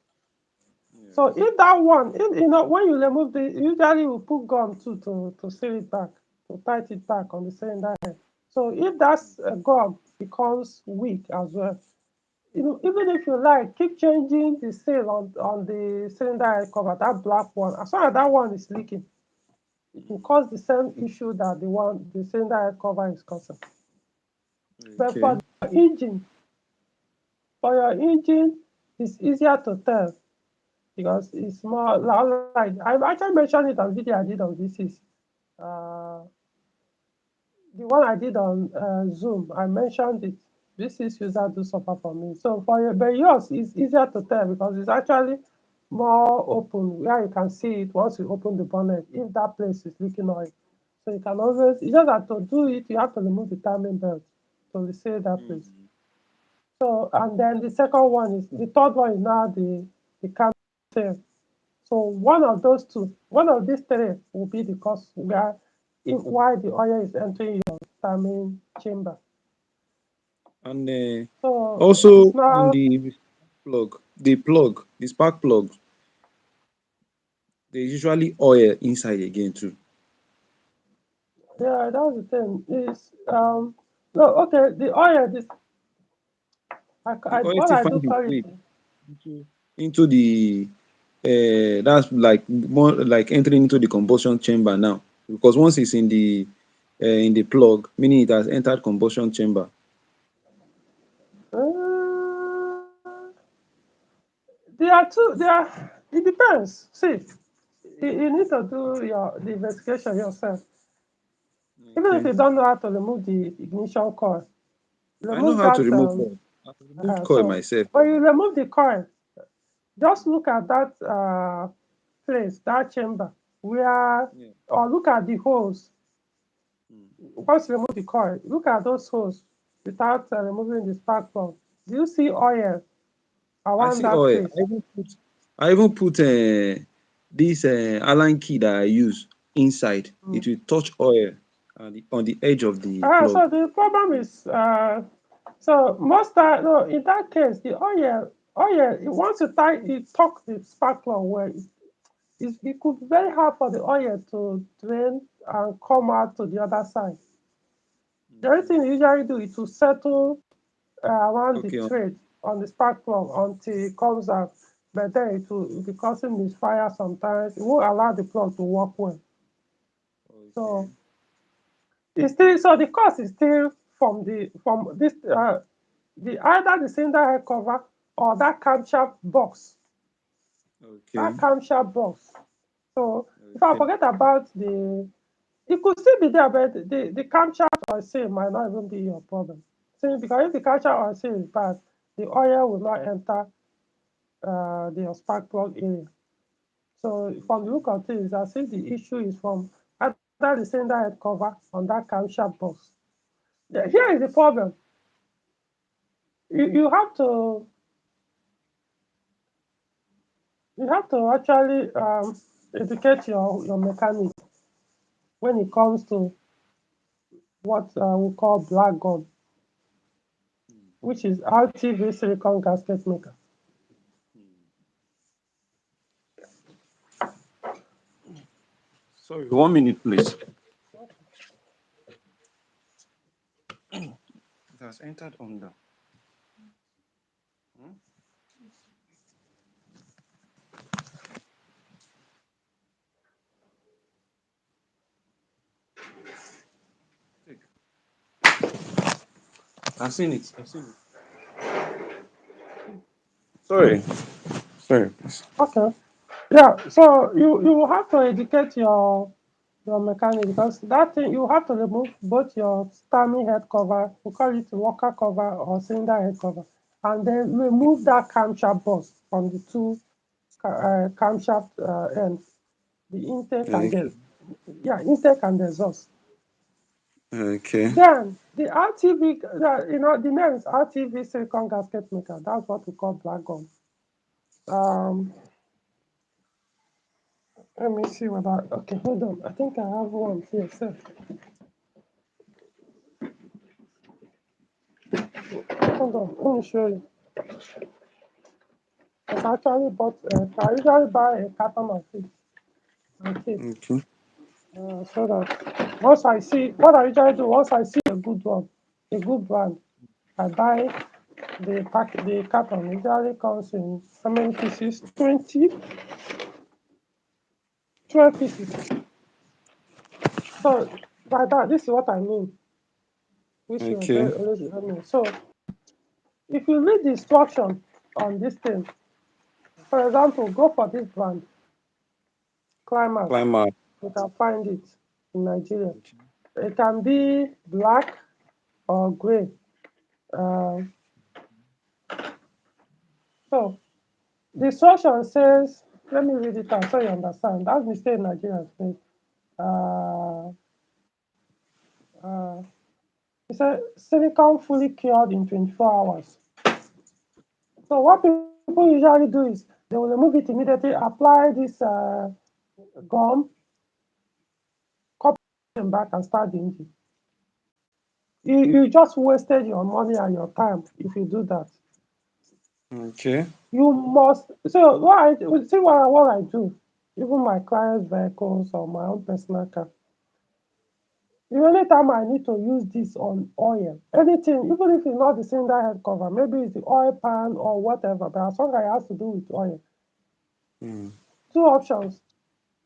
So Yes. if that one, if, when you remove usually we put gum too to seal it back, to tight it back on the cylinder head. So if that gum becomes weak as well, even if you like, keep changing the seal on the cylinder head cover, that black one, as long as that one is leaking, It will cause the same issue that the cylinder head cover is causing. But Okay. for your engine, it's easier to tell because it's more like I actually mentioned it on video I did on VCs. Uh, the one I did on Zoom, I mentioned it. VCs user do suffer from me. So but yours is easier to tell because it's actually more open where you can see it once you open the bonnet if that place is leaking oil. So you can always, you just have to do it, you have to remove the timing belt to reseal that place. Mm. So, and then the third one is now the cam tail. So one of these three will be the cause why the oil is entering your timing chamber. And So also it's on not, the spark plug, there's usually oil inside again too. yeah, that's the thing. Is no, okay, the oil, this, The oil what still I do finds its call it, way into the that's like more like entering into the combustion chamber now, because once it's in the plug, meaning it has entered combustion chamber. uh, it depends. See, you need to do the investigation yourself. Even if Okay. you don't know how to remove the ignition coil, I know remove how to that. remove coil. I've removed coil So myself. when you remove the coil, just look at that place, that chamber, where, Yeah. or look at the holes. Mm. Once you remove the coil, look at those holes without removing the spark plug. Do you see oil I around see that oil. place? I even put this Allen key that I use inside. Mm. It will touch oil on the edge of the plug. So the problem is, so most time, no, in that case, the oil, once you torque the spark plug well, it could be very hard for the oil to drain and come out to the other side. The only Okay. thing you usually do is to settle around the Okay. thread on the spark plug until it comes out. But then it will be causing misfire sometimes. It won't allow the plug to work well. Okay. So it's still, so the cause is still from this the either the cylinder head cover or that camshaft box. Okay. That camshaft box. So if I Okay. forget about it could still be there, but the camshaft or seal might not even be your problem. See, because if the camshaft or seal is bad, the oil will not enter the spark plug area. So from the Okay. look of things, I think the issue is from either the cylinder head cover on that camshaft box. Here is the problem. You have to actually educate your mechanic when it comes to what we call black gun, which is RTV silicon gasket maker. Sorry, 1 minute, please. It has entered under. Hmm? Take. I've seen it. I've seen it. Sorry. Sorry, please. Okay. Yeah. So you will have to educate your mechanic because that thing you have to remove both your stymie head cover, we call it walker cover or cylinder head cover, and then remove that camshaft box from the two camshaft ends, the intake and Okay. the intake and the exhaust. Okay. Then the RTV, the name is RTV silicon gasket maker. That's what we call black gum. Um, Let me see what I. Okay, hold on. I think I have one here. So, hold on. Let me show you. I actually bought. I usually buy a carton of it and keep. Okay. So that once I see what I usually do, once I see a good one, a good brand, I buy the pack. The carton usually comes in how many pieces? 20, 12 pieces. So by that, this is what I mean, which you Okay. always let me. So if you read the instruction on this thing, for example, go for this brand, Climax. Climber. You can find it in Nigeria. Okay. It can be black or gray. Uh, so the instruction says, let me read it out so you understand. That's mistake Nigerians make. Uh, uh, it said silicone fully cured in 24 hours. So what people usually do is they will remove it immediately, apply this gum, copy them back and start the engine. You just wasted your money and your time if you do that. Okay. You must. So what I do, even my clients' vehicles or my own personal car. The only time I need to use this on oil, anything, even if it's not the cylinder head cover, maybe it's the oil pan or whatever, but as long as it has to do with oil, Mm. two options.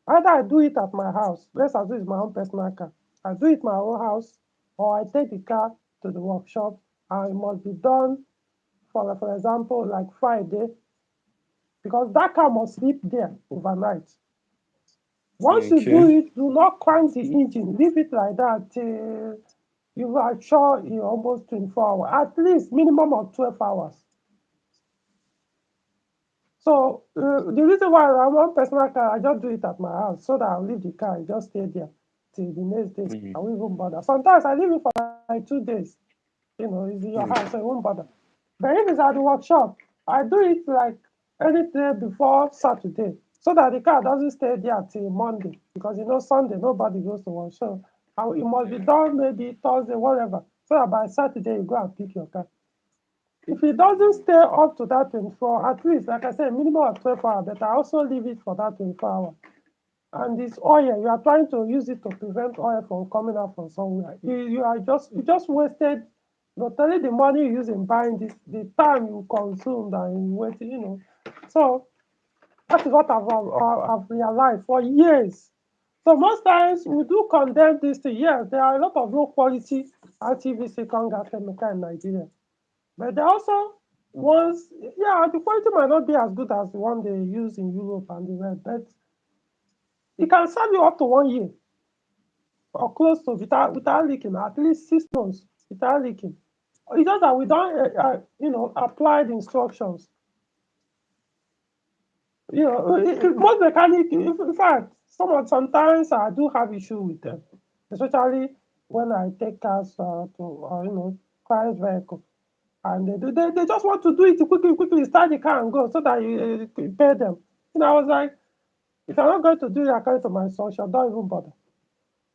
Either I do it at my house, let's assume it's my own personal car. I do it in my own house, or I take the car to the workshop, and it must be done for example, like Friday, because that car must sleep there overnight. Once you do Okay. it, do not crank the engine. Leave it like that till you are sure in almost 24 hours, at least minimum of 12 hours. So the reason why I want personal car, I just do it at my house so that I'll leave the car, and just stay there till the next day. Mm. I won't even bother. Sometimes I leave it for like 2 days. It's in your Mm. house, so you won't bother. But if it's at the workshop, I do it like any day before Saturday so that the car doesn't stay there till Monday because Sunday nobody goes to work. So it must be done maybe Thursday, whatever, so that by Saturday you go and pick your car. If it doesn't stay up to that 24, at least, like I said, minimum of 12 hours, but I also leave it for that 24 hours. And this oil, you are trying to use it to prevent oil from coming out from somewhere. You just wasted not only the money you use in buying this, the time you consumed and you waited. So that is what I've realized for years. So most times we do condemn this to, yes, there are a lot of low quality RTVC gas chemical in Nigeria. But there are also ones, yeah, the quality might not be as good as the one they use in Europe and the rest, but it can serve you up to 1 year or close to without leaking, at least 6 months without leaking. It's just that we don't, apply the instructions. Most mechanic, in fact, sometimes I do have issue with them, especially when I take cars client's vehicle. And they just want to do it quickly, start the car and go so that you pay them. I was like, if you're not going to do it according to my social, don't even bother.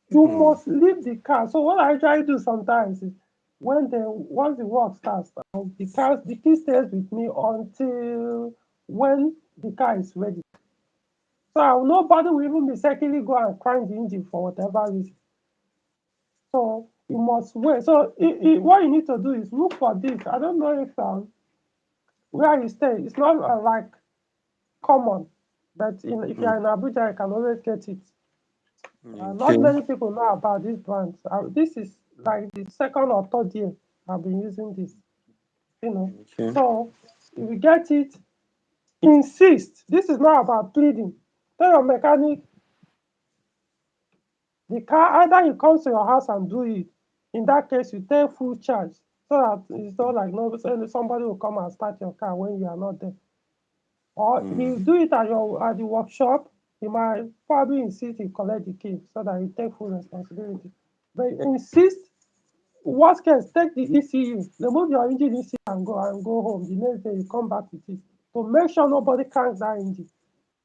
You Mm. must leave the car. So what I try to do sometimes is once the work starts, the key stays with me until when the car is ready. So nobody will even mistakenly go and crank the engine for whatever reason. So you must wait. So what you need to do is look for this. I don't know if where you stay, it's not like common, but if Mm. you're in Abuja, you can always get it. Not Okay. many people know about this brand. This is like the second or third year I've been using this. You know, Okay. so if you get it, insist. This is not about pleading. Tell your mechanic the car either he comes to your house and do it. In that case, you take full charge so that it's not like no somebody will come and start your car when you are not there. Or Mm. he do it at the workshop. He might probably insist he collect the key so that he take full responsibility. But insist, worst case, take the ECU, remove your engine ECU and go home. The next day you come back with it to make sure nobody cranks that engine.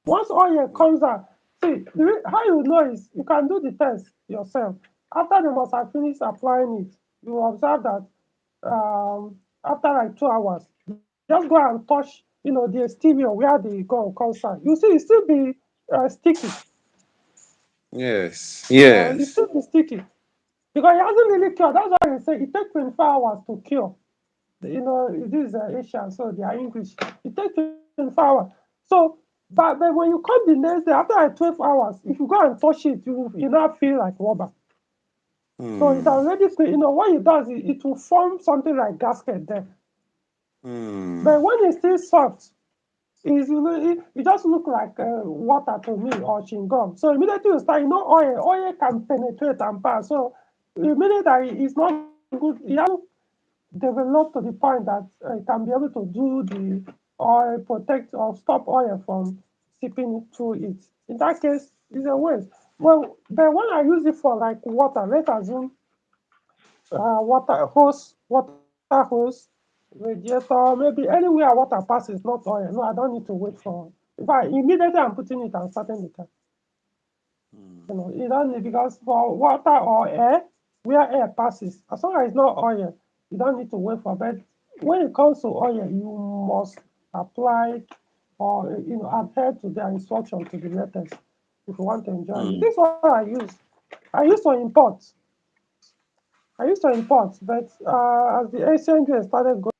Once oil comes out, see how you know is you can do the test yourself. After they must have finished applying it, you will observe that after like 2 hours, just go and touch, the exterior where the gun comes out. You see, it still be sticky. Yes. It Yes. still be sticky because it hasn't really cured. That's why they say it takes 24 hours to cure. This is Asian, so they are English. It takes 24 hours. So, but when you come the next day, after like 12 hours, if you go and touch it, you now feel like rubber. So it Hmm. already, what it does is it will form something like gasket there. Hmm. But when it's still soft, it just look like water to me or chewing gum. So immediately you start, oil can penetrate and pass. So immediately that it's not good, it hasn't developed to the point that it can be able to do the oil, protect or stop oil from seeping through it. In that case, it's a waste. Well, but when I use it for like water, let's assume water hose, radiator, maybe anywhere water passes, not oil. No, I don't need to wait for. If I immediately I'm putting it and starting the car. You don't need because for water or air, where air passes, as long as it's not oil, you don't need to wait for. But when it comes to oil, you must apply or adhere to their instruction to the letters if you want to enjoy it. Hmm. This is what I use. I used to import. I used to import, but as the exchange rate started going,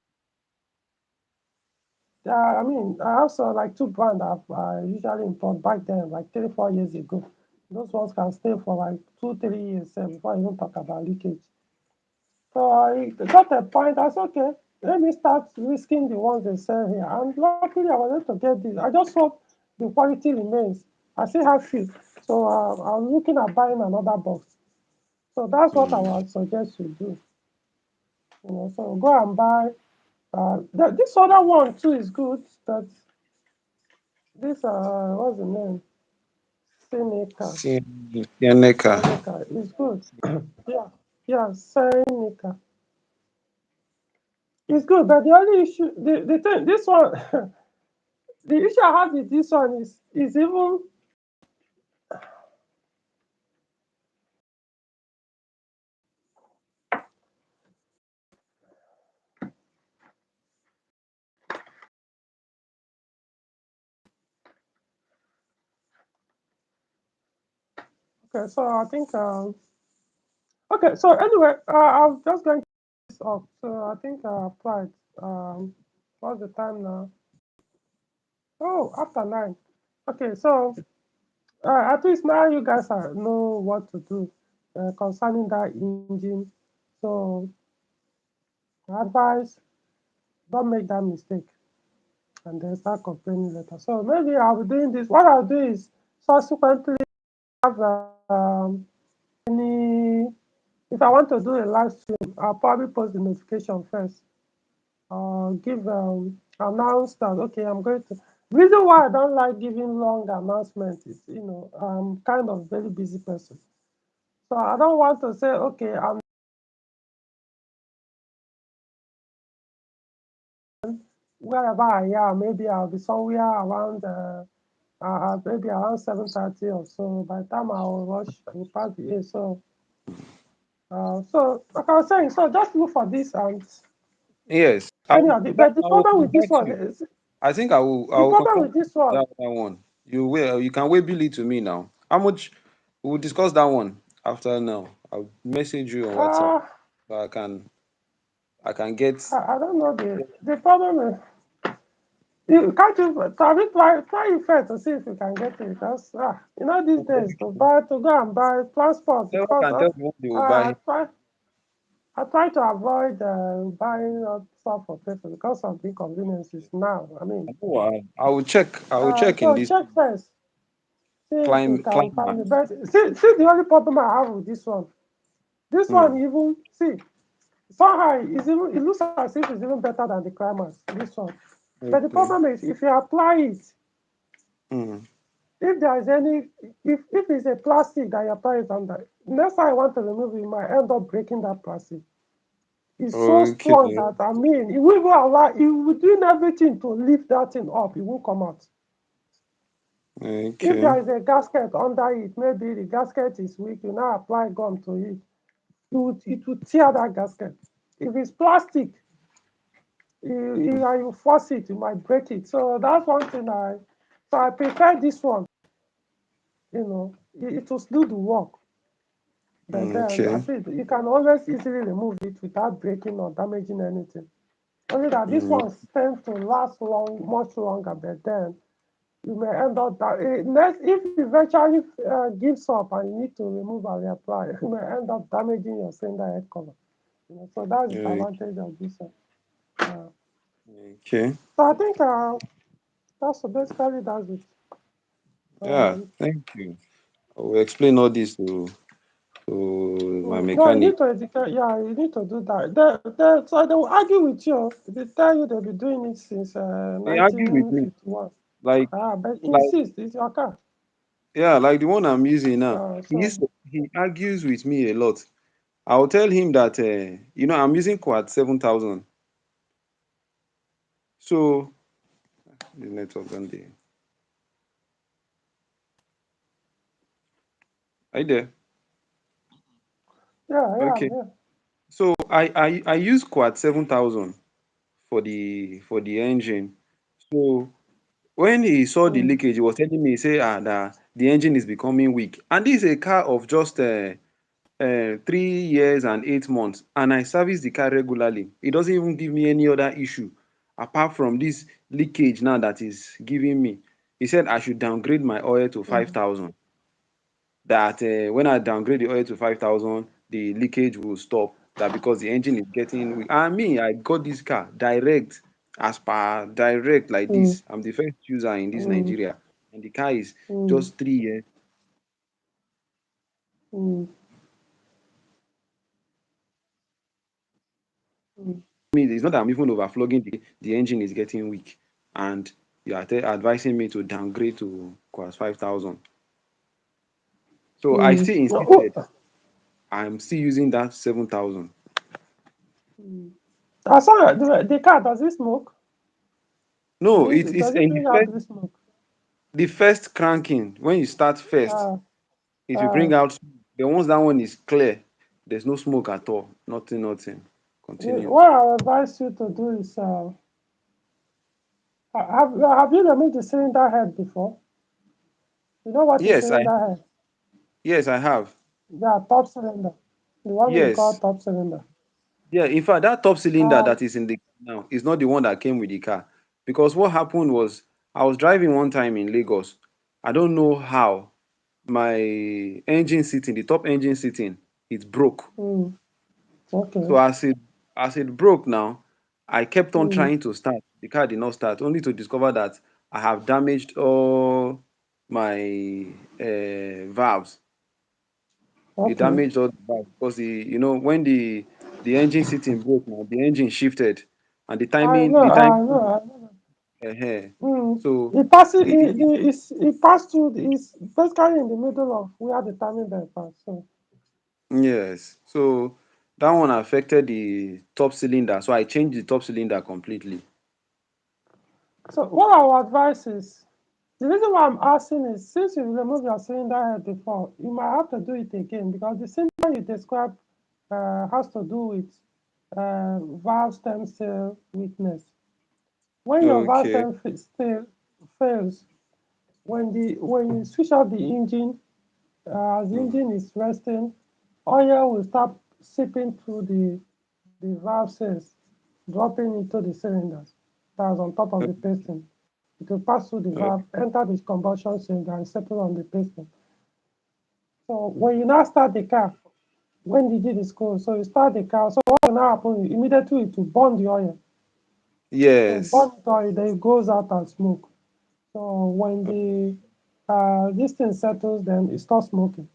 I mean, I also like two brands I usually import back then, like 3, 4 years ago. Those ones can stay for like 2, 3 years before I even talk about leakage. So I got a point. I said, okay, let me start risking the ones they sell here. And luckily, I was able to get this. I just hope the quality remains. I still have few. So I'm looking at buying another box. So that's what I Hmm. would suggest you do. So go and buy. This other one too is good. That this what's the name? Seneca. Seneca. Seneca is good. Yeah, yeah, Seneca. It's good, but the only issue, the thing, this one, the issue I have with this one is even okay. So I think okay. So anyway, I'm just going to this up. So I think I applied. What's the time now? Oh, after 9. Okay, so at least now you guys know what to do concerning that engine. So advice: don't make that mistake and then start complaining later. So maybe I'll be doing this. What I'll do is subsequently have any. If I want to do a live stream, I'll probably post the notification first. Give announce that okay, I'm going to. Reason why I don't like giving long announcements is I'm kind of very busy person, so I don't want to say okay, I'm wherever I am. Maybe I'll be somewhere around maybe around 7:30 or so. By the time I'll rush, I will pass the 8. So like I was saying, so just look for this and Yes. any of it. But the I will problem with this invite one you. is I think I the will problem confirm with this one. that one. You can wait bill it to me now. How much we will discuss that one after now. I'll message you on WhatsApp Uh, so I can get I don't know the problem is you can't you probably try it first to see if you can get it because these days to go and buy transport tell it I costs. can tell you what they will I buy. try I try to avoid buying stuff for people because of the inconveniences now. I mean, Oh, I will check. I will check in so this check first, see if you can climate. find it. But see the only problem I have with this one. This one Hmm. even see somehow it looks as if it's even better than the climax. This one, but the Okay. problem is if you apply it, Hmm. if there is any, if it's a plastic that you apply it under, next time I want to remove it, you might end up breaking that plastic. It's so strong Okay. that I mean, it will even allow, it will do everything to lift that thing up. It won't come out. If Okay. there is a gasket under it, maybe the gasket is weak. You now apply gum to it. It will tear that gasket. If it's plastic, you force it, you might break it. So that's one thing I prefer this one. It will do the work. But then Okay. at least you can always easily remove it without breaking or damaging anything. Only that this Hmm. one tends to last long, much longer. But then you may end up that next if you eventually gives up and you need to remove and reapply, you may end up damaging your cylinder head cover. So that's the Okay. advantage of this. Okay. So I think that's basically that's it. Yeah. Um, Thank you. I will explain all this to my no, you mechanic. need to educate. Yeah, you need to do that. So they will argue with you. They tell you they've been doing it since He argued with me. 1951. Like But like insist, it's your car. yeah, like the one I'm using now. So He argues with me a lot. I'll tell him that I'm using quad 7,000. So the network on there. Are you there? yeah, I'm Okay. here. So I use quad 7,000 for the engine. So when he saw the Mm, leakage, he was telling me, say, that the engine is becoming weak. And this is a car of just 3 years and 8 months, and I service the car regularly. It doesn't even give me any other issue apart from this leakage now that is giving me. He said I should downgrade my oil to mm, 5,000. That when I downgrade the oil to 5,000, the leakage will stop. That because the engine is getting weak. And me, I got this car direct, as per direct like mm, this. I'm the first user in this mm, Nigeria, and the car is mm, just 3 years. mm, mm, Me, it's not that I'm even overflogging the engine is getting weak, and you are advising me to downgrade to class 5,000. So I mm. still Oh, insisted. I'm still using that 7,000. mm. I saw the car. Does it smoke? No, it's Does it in bring out the smoke? the first cranking when you start first. Uh, It will uh, bring out smoke. Then once that one is clear, there's no smoke at all. Nothing, nothing. Continuous. what I advise you to do is have you removed the cylinder head before? You know what is Yes, cylinder head? I have. Yeah, top cylinder. The one we call Yes. top cylinder. Yeah, in fact, that top cylinder Um, that is in the car now is not the one that came with the car. Because what happened was I was driving one time in Lagos. I don't know how my engine sitting, the top engine sitting, it broke. mm, So okay. as it broke now, I kept on Mm, trying to start. The car did not start, only to discover that I have damaged all my valves. It okay. damaged all the valves because when the engine sitting broke now, the engine shifted, and the I timing, know. I know. so It passes. it, It passed through. It's basically in the middle of where the timing belt pass. yes, so that one affected the top cylinder, so I changed the top cylinder completely. So what I would advise is the reason why I'm asking is since you removed your cylinder head before, you might have to do it again because the symptom you described has to do with valve stem cell weakness. When your valve Okay. stem still fails, when you switch off the engine, as the Mm. engine is resting, oil will start seeping through the valve cells, dropping into the cylinders that's on top of the piston. It will pass through the Uh, valve, enter the combustion cylinder, and settle on the piston. So when you now start the car, when the engine is cold, so you start the car. So what will now happen? Immediately it will burn the oil. So yes. burn the oil, then it goes out and smoke. So when Uh, this thing settles, then it stops smoking.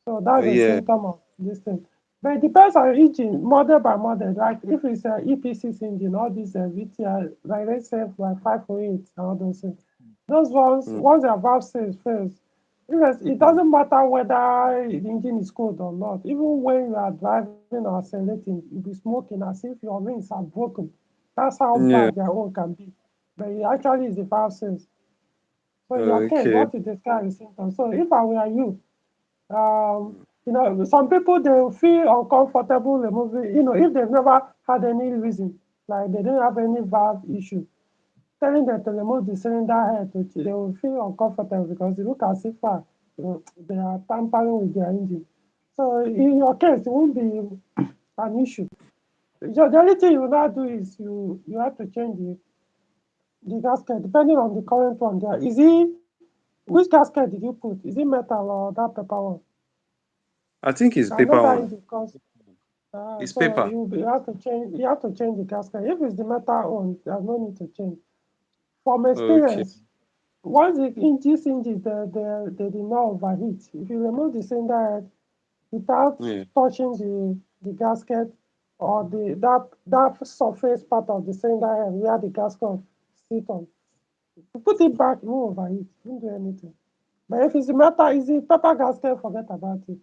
So that's a yeah. symptom of this thing. But it depends on engine, model by model. Like if it's an EP6 engine, all these VTI, like let's say like 508 and all those things. Those ones, Mm. once their valve says first, it Mm. doesn't matter whether the engine is cold or not. Even when you are driving or accelerating, you'll be smoking as if your rings are broken. That's how Yeah. bad their own can be. But it actually is the valve says. So in your case, Okay. what you describe is symptoms. So if I were you, some people they will feel uncomfortable removing, if they've never had any reason, like they didn't have any valve issue, telling them to remove the cylinder head, they will feel uncomfortable because it look as if they are tampering with their engine. So in your case, it won't be an issue. The only thing you will not do is you have to change the gasket, depending on the current one there. Is it, which gasket did you put? Is it metal or that paper one? I think it's I know paper that one. engine cost. It's So paper. you have to change. You have to change the gasket. If it's the metal one, there's no need to change. From Okay. experience, once the these engines they did not overheat. If you remove the cylinder head without Yeah. touching the gasket or that surface part of the cylinder head where the gasket sit on, you put it back, it won't overheat. It won't do anything. But if it's a metal, it's a paper gasket, forget about it.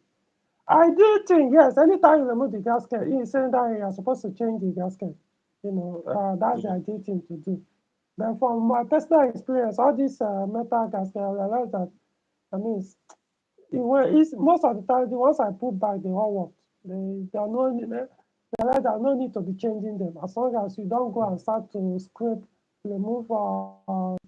I do think, yes, anytime you remove the gasket, in cylinder, you're supposed to change the gasket. That's the Yeah. ideal thing to do. But from my personal experience, all these metal gasket, I realized that, I mean, it's most of the time, the ones I put back, they all work. There are no need, realize there's no need to be changing them. As long as you don't go and start to scrape, remove around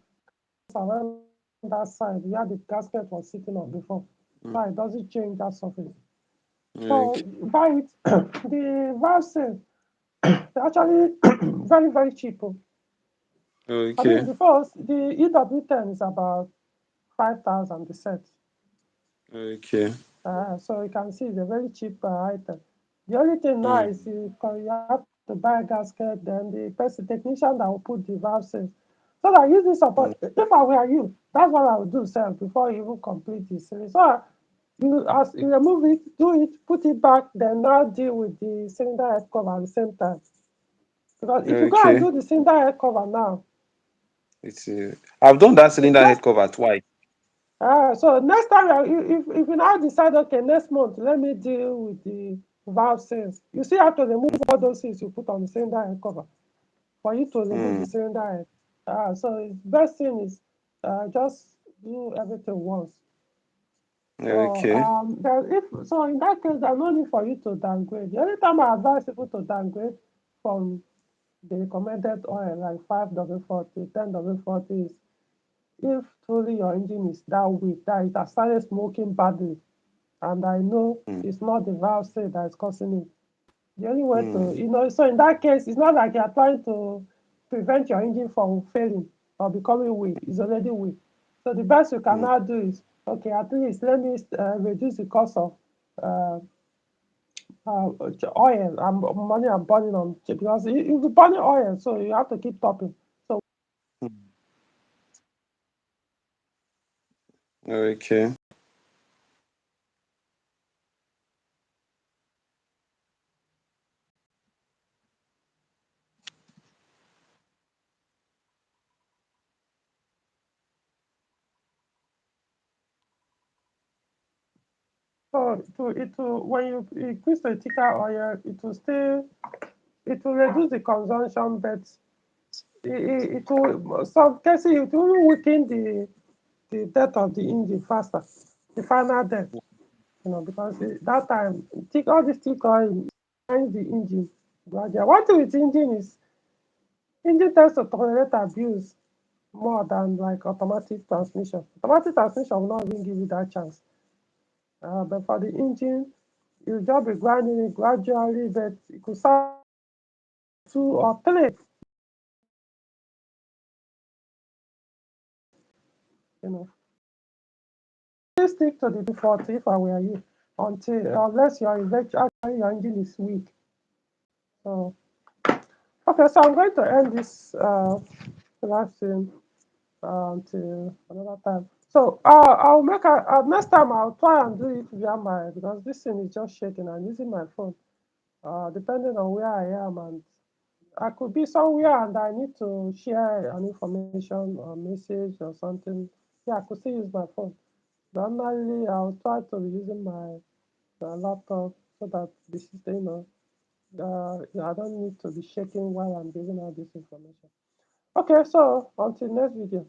that side where the gasket was sitting on before. Mm. So it doesn't change that surface. So Okay. buy it. The valve sales, they're actually very, very cheap. Oh. I mean, Okay. because the EW10 is about 5,000 the set. Okay. So you can see it's a very cheap item. The only thing now Mm. is you have to buy a gasket, then the person technician that will put the valve sales. So that use this support. Mm. If I were you, that's what I would do self before you even complete the series. So you as you remove it, do it, put it back, then now deal with the cylinder head cover at the same time. Because if you go and Okay. do the cylinder head cover now, It's I've done that the cylinder head next cover twice. so next time if you now decide, okay, next month let me deal with the valve seals, you still have to remove all those things you put on the cylinder head cover for you to remove the Mm. cylinder head. So the best thing is just do everything once. So Okay. so in that case, there's no need for you to downgrade. The only time I advise people to downgrade from the recommended oil like 5W40, 10W40 is if truly your engine is that weak, that it has started smoking badly, and I know Mm. it's not the valve state that is causing it. The only way to, Mm. so in that case, it's not like you're trying to prevent your engine from failing or becoming weak. It's already weak. So the best you can Mm. now do is, okay, at least let me reduce the cost of uh, oil and money I'm burning on, because you'll be burning oil, so you have to keep topping. So Mm. Okay. when you increase the thicker oil, it will reduce the consumption, but it will, some cases, it will weaken the death of the engine faster, the final death, because that time, all this thick oil binds the engine gradually. One thing with engine is, engine tends to tolerate abuse more than like automatic transmission. Automatic transmission will not even give you that chance. But for the engine, you just be grinding it gradually, but it could start 2 or 3, you know. Please stick to the default if I were you, unless actually your engine is weak. So okay, so I'm going to end this live stream until another time. So I'll make next time I'll try and do it via my, because this thing is just shaking. I'm using my phone. Depending on where I am, and I could be somewhere and I need to share an information or message or something. Yeah, I could still use my phone. Normally, I'll try to be using my laptop so that the system, yeah, I don't need to be shaking while I'm giving out this information. Okay, so until next video.